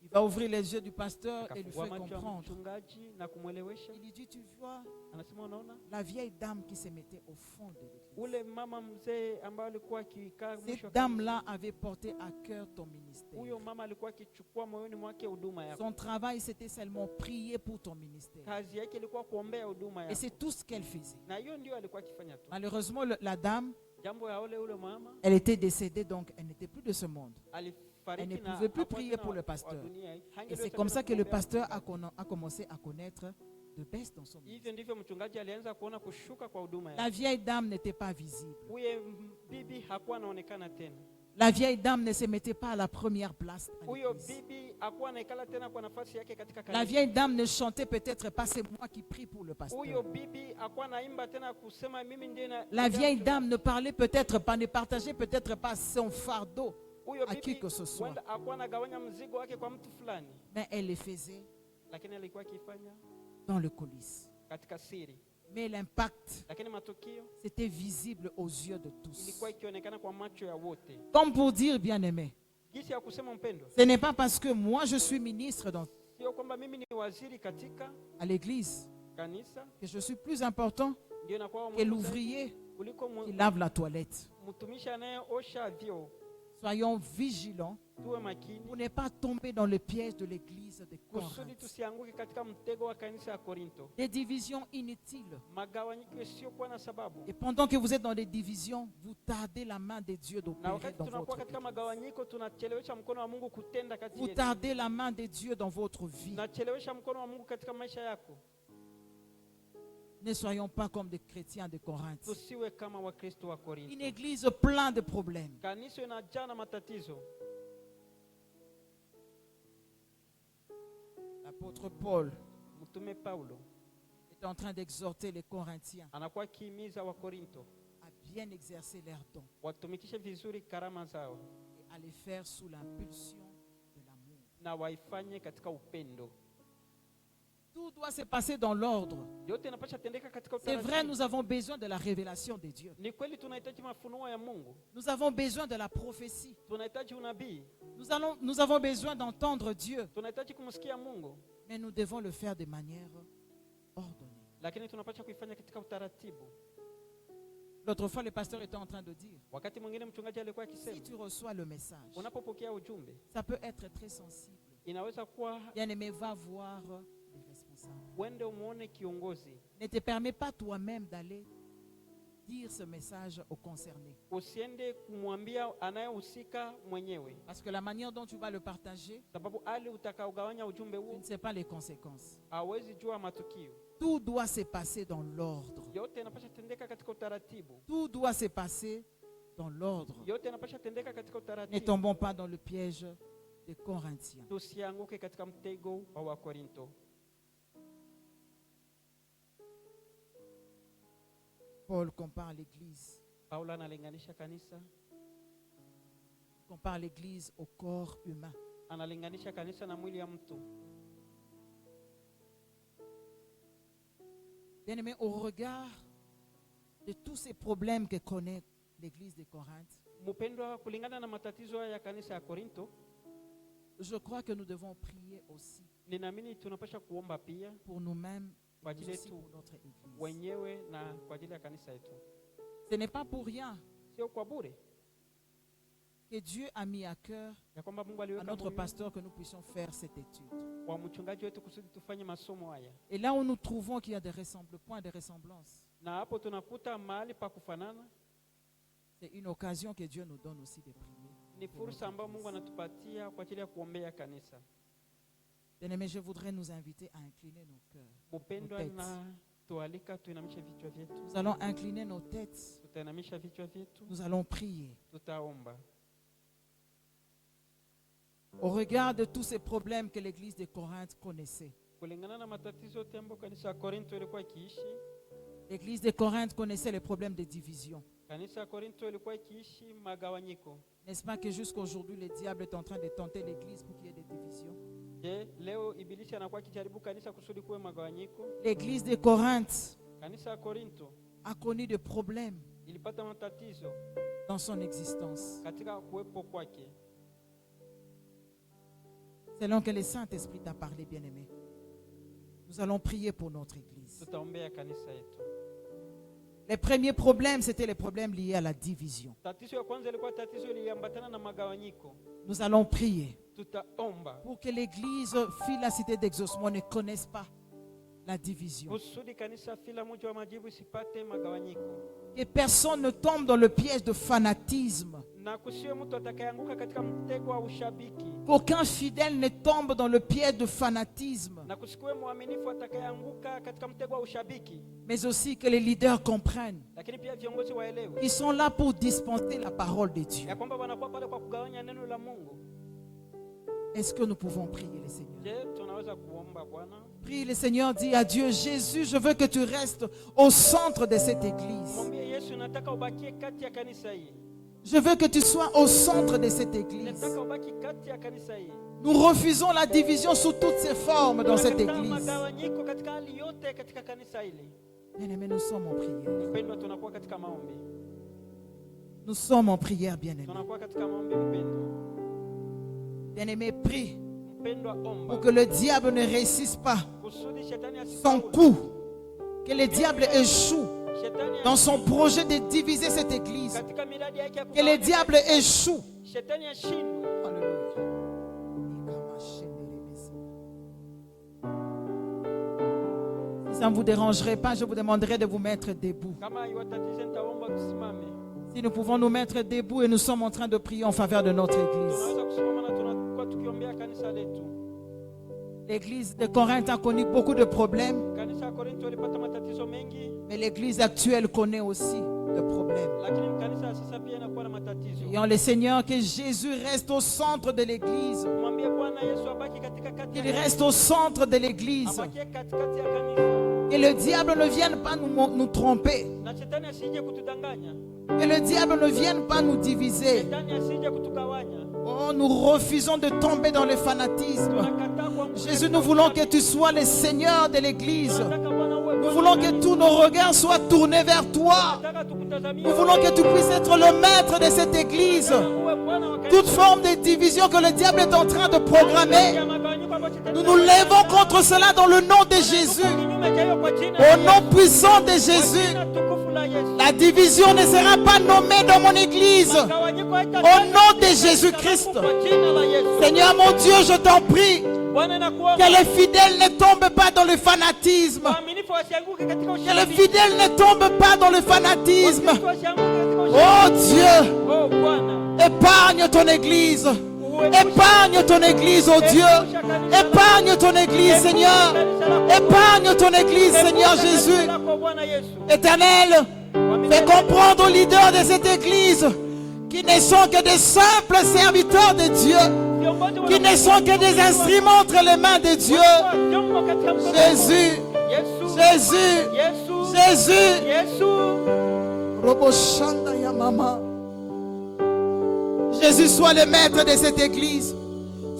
Il va ouvrir les yeux du pasteur et lui akafungua faire macho ya comprendre. mchungaji na kumwelewesha. Il lui dit, tu vois, Anasema, unaona la vieille dame qui se mettait au fond de l'église. ule mama mzee ambaye alikuwa akikaa mwisho Cette wa dame-là avait porté à cœur ton ministère. huyo mama alikuwa akichukua moyoni mwake huduma yako. Son travail, c'était seulement prier pour ton ministère. Kazi yake ilikuwa kuombea huduma Et yako, c'est tout ce qu'elle faisait. na hiyo ndio alikuwa akifanya tu. Malheureusement, la dame, Jambo ya ule mama elle était décédée, donc elle n'était plus de ce monde. Elle alifariki ne na pouvait plus hakuwa prier tena pour le wa pasteur. dunia hii. Et Hangeweza c'est comme tena ça que le kumwombea pasteur mchungaji. a commencé à connaître de baisse dans son ministère. Hivyo ndivyo mchungaji alianza kuona kushuka kwa huduma La yake. vieille dame n'était pas visible. Huye bibi hakuwa anaonekana tena. La vieille dame ne se mettait pas à la première place à Huyo l'église. bibi hakuwa anaikala tena kwa nafasi yake katika La kanisa. vieille dame ne chantait peut-être pas, c'est moi qui prie pour le Huyo pasteur. bibi hakuwa naimba tena kusema mimi ndiye na. La vieille dame ne parlait peut-être pas, ne partageait peut-être pas son fardeau Huyo à qui bibi que ce soit. huenda hakuwa anagawanya mzigo wake kwa mtu fulani, Mais elle le faisait lakini alikuwa akifanya dans le coulisses. katika siri, Mais l'impact, lakini matukio c'était visible aux yeux de tous. ilikuwa ikionekana kwa macho ya wote. Comme pour dire, bien-aimé, Jinsi ya kusema mpendo, ce n'est pas parce que moi je suis ministre sio kwamba mimi ni waziri katika à l'église kanisa que je suis plus important ndio nakuwa que l'ouvrier kuliko qui lave la toilette. mtumishi anayeosha vyoo. Soyons vigilants Tuwe makini pour ne pas tomber dans le piège de l'église de kusudi Corinthe. tusianguke katika mtego wa kanisa ya Korinto, Des divisions inutiles. magawanyiko yasiyokuwa na sababu. Et pendant que vous êtes dans des divisions, vous tardez la main de Dieu Na d'opérer wakati dans tunakuwa votre katika vie. magawanyiko, tunachelewesha mkono wa Mungu kutenda kati Vous yetu, tardez la main de Dieu dans votre vie. tunachelewesha mkono wa Mungu katika maisha yako. Ne soyons pas comme des chrétiens de Corinthe. Tusiwe kama Wakristo wa Une Korinto. église pleine de problèmes. Kanisa inajaa na matatizo. L'apôtre Paul Mtume Paulo est est en train d'exhorter les Corinthiens anakuwa akihimiza Wakorinto à bien exercer leurs dons watumikishe vizuri karama zao et à les faire sous l'impulsion de l'amour. na waifanye katika upendo. Tout doit se passer dans l'ordre. Yote inapasha tendeka katika C'est vrai, utaratibu. nous avons besoin de la révélation de Dieu. Ni kweli tunahitaji mafunuo ya Mungu, Nous avons besoin de la prophétie. tunahitaji unabii, Nous avons besoin d'entendre Dieu. tunahitaji kumsikia Mungu, Mais nous devons le faire de manière ordonnée. lakini tunapasha kuifanya katika utaratibu. L'autre fois, le pasteur était en train de dire, Wakati mwingine mchungaji alikuwa si akisema, tu reçois le message, unapopokea ujumbe ça peut être très sensible. inaweza kuwa Bien-aimé, va voir les responsables. uende umuone kiongozi, Ne te permets pas toi-même d'aller dire ce message aux concernés. usiende kumwambia anayehusika mwenyewe, Parce que la manière dont tu vas le partager, sababu ali utakaogawanya ujumbe tu huo ne sais pas les conséquences. hawezi jua matukio. Tout doit se passer dans l'ordre. Yote yanapasha tendeka katika utaratibu, Tout doit se passer dans l'ordre. yote yanapasha tendeka katika Ne utaratibu. tombons pas dans le piège des Corinthiens. Tusianguke katika mtego wa Wakorinto. Paul compare l'Église. Paulo analinganisha kanisa, Compare l'Église au corps humain. analinganisha kanisa na mwili ya mtu. Bien-aimé, au regard de tous ces problèmes que connaît l'Église de Corinthe, Mpendwa, kulingana na matatizo haya ya kanisa ya Korinto, je crois que nous devons prier aussi ninaamini tunapasha kuomba pia pour nous-mêmes kwa et ajili aussi yetu pour notre Église. wenyewe na kwa ajili ya kanisa yetu. Ce n'est pas pour rien Sio kwa bure que Dieu a mis à cœur ya kwamba Mungu à aliweka notre moyo pasteur que nous puissions faire cette étude. wa mchungaji wetu kusudi tufanye masomo haya, Et là où nous trouvons qu'il y a des points de ressemblance, na hapo tunakuta mahali pa kufanana. c'est une occasion que Dieu nous donne aussi de prier. Ni fursa ambayo Mungu anatupatia kwa ajili ya kuombea kanisa. Bien-aimés, je voudrais nous inviter à incliner nos cœurs, nos Mpendwa, têtes. na tualika tuinamishe vichwa vyetu. Nous allons incliner nos têtes. Tutainamisha vichwa vyetu, Nous allons prier. tutaomba. Au regard de tous ces problèmes que l'église de Corinthe connaissait. Kulingana na matatizo yote ambayo kanisa ya Korinto ilikuwa ikiishi, L'église de Corinthe connaissait les problèmes de division. kanisa ya Korinto ilikuwa ikiishi magawanyiko. N'est-ce pas que jusqu'aujourd'hui, le diable est en train de tenter l'église pour qu'il y ait des divisions? Je, leo ibilisi anakuwa akijaribu kanisa kusudi kuwe magawanyiko. L'église de Corinthe Kanisa ya Korinto a connu des problèmes ilipata matatizo dans son existence. katika kuwepo kwake. Selon que le Saint-Esprit t'a parlé, bien-aimé. Nous allons prier pour notre église. Tutaombea kanisa yetu. Les premiers problèmes, c'était les problèmes liés à la division. Tatizo ya kwanza ilikuwa tatizo liliambatana na magawanyiko. Nous allons prier Tutaomba pour que l'église Fila Cité d'Exaucement ne connaisse pas la division. kusudi kanisa Fila Mji wa Majibu isipate magawanyiko, Que personne ne tombe dans le piège de fanatisme. na kusiwe mtu atakayeanguka katika mtego wa ushabiki, Qu'aucun fidèle ne tombe dans le piège de fanatisme. na kusikuwe mwaminifu atakayeanguka katika mtego wa ushabiki. Mais aussi que les leaders comprennent Lakini pia viongozi waelewe qu'ils sont là pour dispenser la parole de Dieu. ya kwamba wanakuwa pale kwa kugawanya neno la Mungu. Est-ce que nous pouvons prier le Seigneur? Je, tunaweza kuomba Bwana? Prie le Seigneur, dis à Dieu, Jésus, je veux que tu restes au centre de cette église. Mwambie Yesu, nataka ubakie kati ya kanisa hii. Je veux que tu sois au centre de cette église. Nataka ubaki kati ya kanisa hii. Nous refusons la division sous toutes ses formes dans cette Tunakataa église. magawanyiko katika hali yote katika kanisa hili. Bien-aimés, nous sommes en prière. Mpendwa, tunakuwa katika maombi. Nous sommes en prière, bien-aimés. Tunakuwa katika maombi mpendwa. Bien-aimés, prie Mpendwa, omba. pour que le diable ne réussisse pas Kusudi shetani son asifaulu. coup. Que le diable échoue Shetani dans son projet de diviser cette église. katika miradi yake ya Que le diable échoue. Shetani ashindwe. Alléluia. Si ça ne vous dérangerait pas, je vous demanderai de vous mettre debout. Kama iwatatize nitaomba tusimame. Si nous pouvons nous mettre debout et nous sommes en train de prier en faveur de notre église. Tunaweza kusimama na tunakuwa tukiombea kanisa letu. L'église de Corinthe a connu beaucoup de problèmes, Kanisa ya Korinto ilipata matatizo mengi, mais l'église actuelle connaît aussi de problèmes. lakini kanisa ya sasa pia inakuwa na matatizo. Prions le Seigneur que Jésus reste au centre de l'église. Mwambie Bwana Yesu abaki katika kati Qu'il ya reste au centre de l'église. abakie katikati ya kanisa. Que Que le diable ne vienne pas nous tromper. na shetani asije kutudanganya, Que le diable ne vienne pas nous diviser. shetani asije kutugawanya. Oh, nous refusons de tomber dans le fanatisme. Tunakataa kuangukia Jésus, nous voulons que tu sois le Seigneur de l'Église. Tunataka Bwana uwe Nous Bwana voulons wa que kanisa. tous nos regards soient tournés vers toi. Tunataka tukutazamie Nous voulons que tu puisses être le maître de cette Église. uwe Bwana wa kanisa. Toute forme de division que le diable est en train de programmer, Ya magawanyiko ambayo shetani nous nous levons contre cela dans le nom de Jésus. kinyume cha hiyo kwa jina Au nom puissant de Kwa Jésus, jina tukufu la Yesu. la division ne sera pas nommée dans mon Église. Magawanyiko haitatajwa Au nom de katika Jésus-Christ. kwa jina la Yesu. Seigneur mon Dieu, je t'en prie, Bwana nakuomba que les fidèles ne tombent pas dans le fanatisme. waaminifu wasianguke katika Que les ushabiki. fidèles ne tombent pas dans le fanatisme. Waaminifu wasianguke katika Oh Dieu, Oh Bwana, épargne ton Église. Épargne ton Église, oh Dieu. Épargne ton Église, Seigneur. Épargne ton Église, Seigneur Jésus. lako Bwana Yesu. Éternel, fais comprendre aux leaders de cette Église qui ne sont que des simples serviteurs de Dieu, Viongozi qui ne sont que des instruments entre les mains de Dieu. vyombo katika mkono. Jésus, Yesu. Jésus, Yesu. Jésus. Yesu. Robo Shanda ya mama. Jésus, sois le maître de cette Église.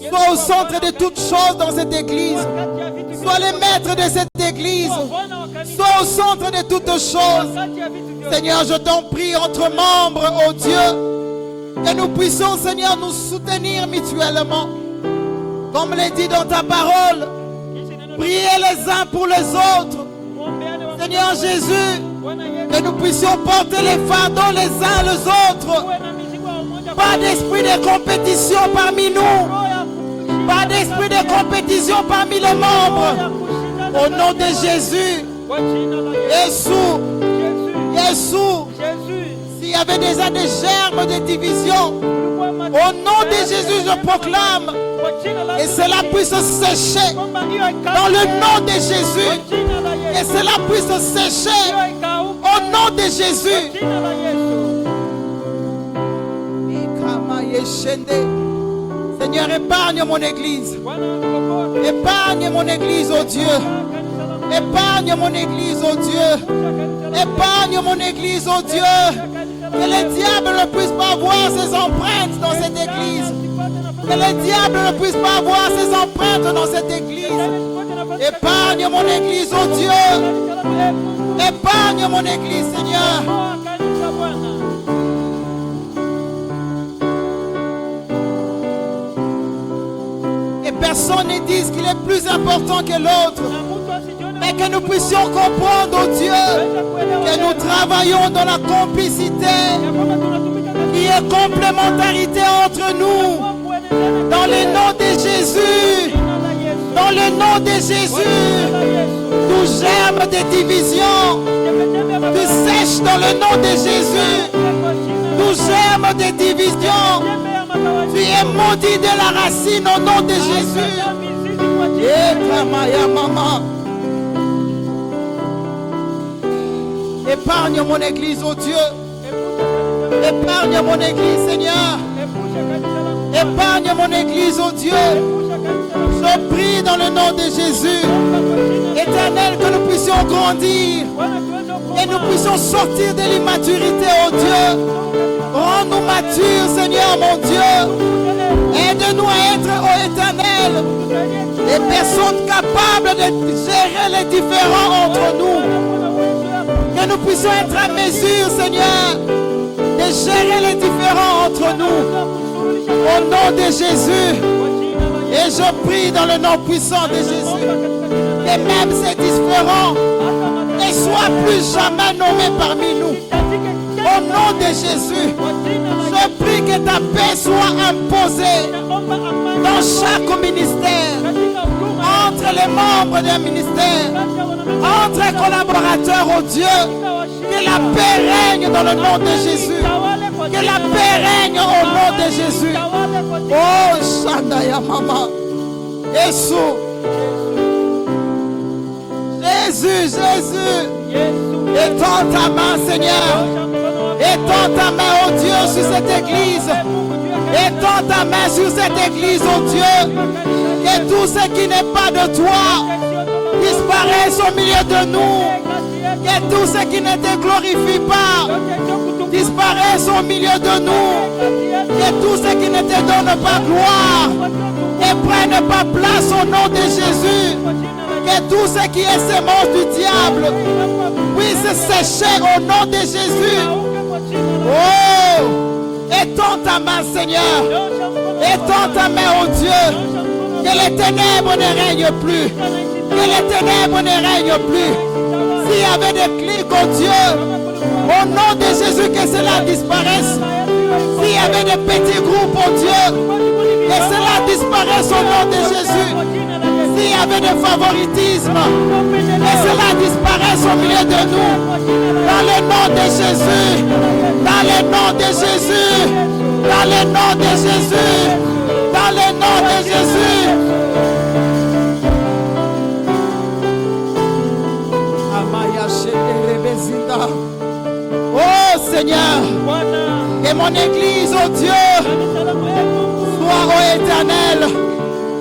Sois au centre de toutes choses dans cette Église. Kati ya vitu Sois le maître de cette Église. Bwana wa kanisa. Sois au centre de toutes choses. Kati ya vitu vyote. Seigneur, je t'en prie, entre membres, oh Dieu, que nous puissions, Seigneur, nous soutenir mutuellement. Comme l'est dit dans ta parole, Jinsi neno la priez les uns pour les autres. muombeane wa Seigneur Jésus, Bwana Yesu. que nous puissions porter les fardeaux les uns les autres. Uwe na mizigo ya umoja Pas d'esprit de compétition parmi nous. roho ya kushinda. Pas d'esprit de compétition parmi les membres. Au nom de Jésus, Kwa jina la Yesu. Jésus, Yesu. Jésus, Jésus. s'il y avait déjà des germes de division, Kulikuwa au nom de Jésus, je proclame Kwa jina la et Yesu. cela puisse sécher Kwamba hiyo ikauke. dans le nom de Kwa Jésus. jina la Et Yesu. cela puisse sécher Hiyo ikauke. au nom de Kwa Jésus. jina la Yesu. Seigneur, épargne mon église. Bwana tukokote. Épargne mon église, oh Dieu. Kanisa la Mungu. Épargne mon église, oh Dieu. Kanisa la Épargne mon église, oh Dieu. kanisa Que la le diable ne puisse pas voir ses empreintes dans cette église. Que le diable ne puisse pas voir ses empreintes dans cette église. Épargne mon église, oh Dieu. Épargne mon église, Seigneur. Kanisa Bwana. Que personne ne dise qu'il est plus important que l'autre. Na mtu asijione Mais que nous puissions comprendre, oh Dieu, anaweza kuelewa que nous travaillons dans la complicité, ya kwamba tunatumika katika qu'il y ait complémentarité entre nous. kuendelea Dans le nom de Jésus, jina la Yesu. dans le nom de Jésus, Jina la Yesu. tout germe de division, Chemchemi ya tu mapenzi sèches dans le nom de Jésus. kwa jina la Tout germe de division, chembe ya magawanyiko. tu es maudit de la racine au nom de Jésus. Ya mizizi kwa jina Eh, la Yesu. Kamaya maman. Épargne mon église, oh Dieu. Épargne mon église, Seigneur. Epusha kanisa la Mungu. Épargne mon église, oh Dieu. Epusha kanisa la Mungu. Je prie dans le nom de Jésus. Kwa jina la Éternel, que nous puissions grandir Bwana tuweze et nous kukomaa. puissions sortir de l'immaturité, oh Dieu. Rends-nous matures, Seigneur, mon Dieu. Aide-nous à être, oh Éternel, des personnes capables de gérer les différends entre nous. Que nous puissions être à mesure, Seigneur, de gérer les différends entre nous. Au nom de Jésus. Et je prie dans le nom puissant de Jésus. Et même ces différends ne soient plus jamais nommés parmi nous. Au nom de Jésus, je prie que ta paix soit imposée dans chaque ministère, entre les membres des ministères, entre les collaborateurs, oh Dieu. Que la paix règne dans le nom de Jésus. Que la paix règne au nom de Jésus. Oh, Shandaya Mama. Jésus. Jésus, Jésus. Étends ta main, Seigneur. Étends ta main, oh Dieu, sur cette église. Étends ta main sur cette église, oh Dieu. Que tout ce qui n'est pas de toi disparaisse au milieu de nous. Que tout ce qui ne te glorifie pas disparaisse au milieu de nous. Que tout ce qui ne te donne pas gloire ne prenne pas place au nom de Jésus. Que tout ce qui est sémence du diable puisse sécher au nom de Jésus. Oh, étends ta main, Seigneur. Étends ta main, oh Dieu. Que les ténèbres ne règnent plus. Que les ténèbres ne règnent plus. S'il y avait des clics, oh Dieu, au nom de Jésus, que cela disparaisse. S'il y avait des petits groupes, oh Dieu, que cela disparaisse au nom de Jésus. S'il y avait des favoritismes, que cela disparaisse au milieu de nous. Dans le nom de Jésus. Dans le nom de Jésus. Dans le nom de Jésus. Dans le nom de Jésus. Oh Seigneur, que mon église, oh Dieu, soit, oh Éternel,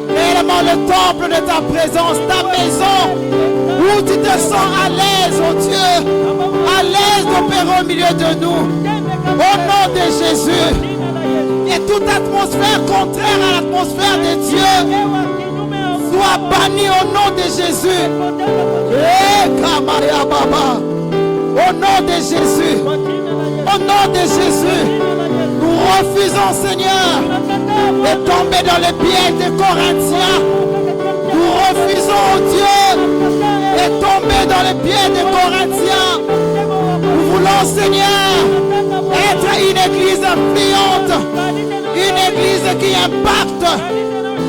réellement le temple de ta présence, ta maison, où tu te sens à l'aise, oh Dieu, à l'aise d'opérer au milieu de nous. Au nom de Jésus, et toute atmosphère contraire à l'atmosphère de Dieu soit bannie au nom de Jésus. Au nom de Jésus, au nom de Jésus, nous refusons, Seigneur, de tomber dans les pièges des Corinthiens. Nous refusons, Dieu, de tomber dans les pièges des Corinthiens. Nous voulons, Seigneur, être une église influente, une église qui impacte,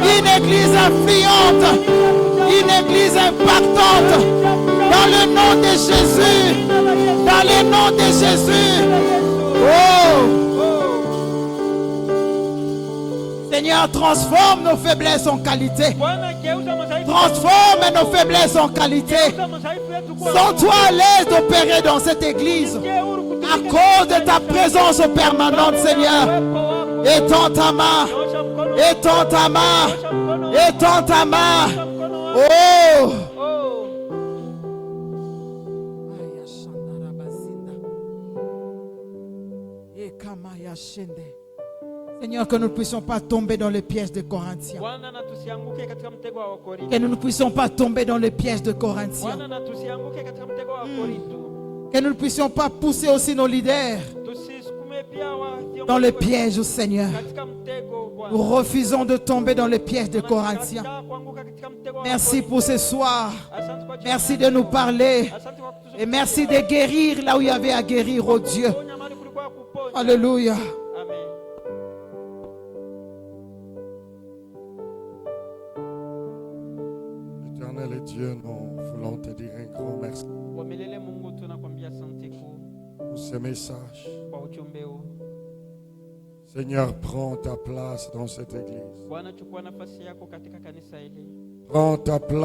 une église influente, une église impactante. Dans le nom de Jésus, dans le nom de Jésus. Oh! Seigneur, transforme nos faiblesses en qualité. Transforme nos faiblesses en qualité. Sens-toi à l'aise d'opérer dans cette église à cause de ta présence permanente, Seigneur. Étends ta main. Étends ta main. Étends ta main. Oh! Seigneur, que nous ne puissions pas tomber dans les pièges de Corinthiens. Que nous ne puissions pas tomber dans les pièges de Corinthiens. Que nous ne puissions pas pousser aussi nos leaders dans les pièges, Seigneur. Nous refusons de tomber dans les pièges de Corinthiens. Merci pour ce soir. Merci de nous parler. Et merci de guérir là où il y avait à guérir, oh Dieu. Alléluia. Éternel et Dieu, nous voulons te dire un grand merci pour ce message. Seigneur, prends ta place dans cette église. Prends ta place.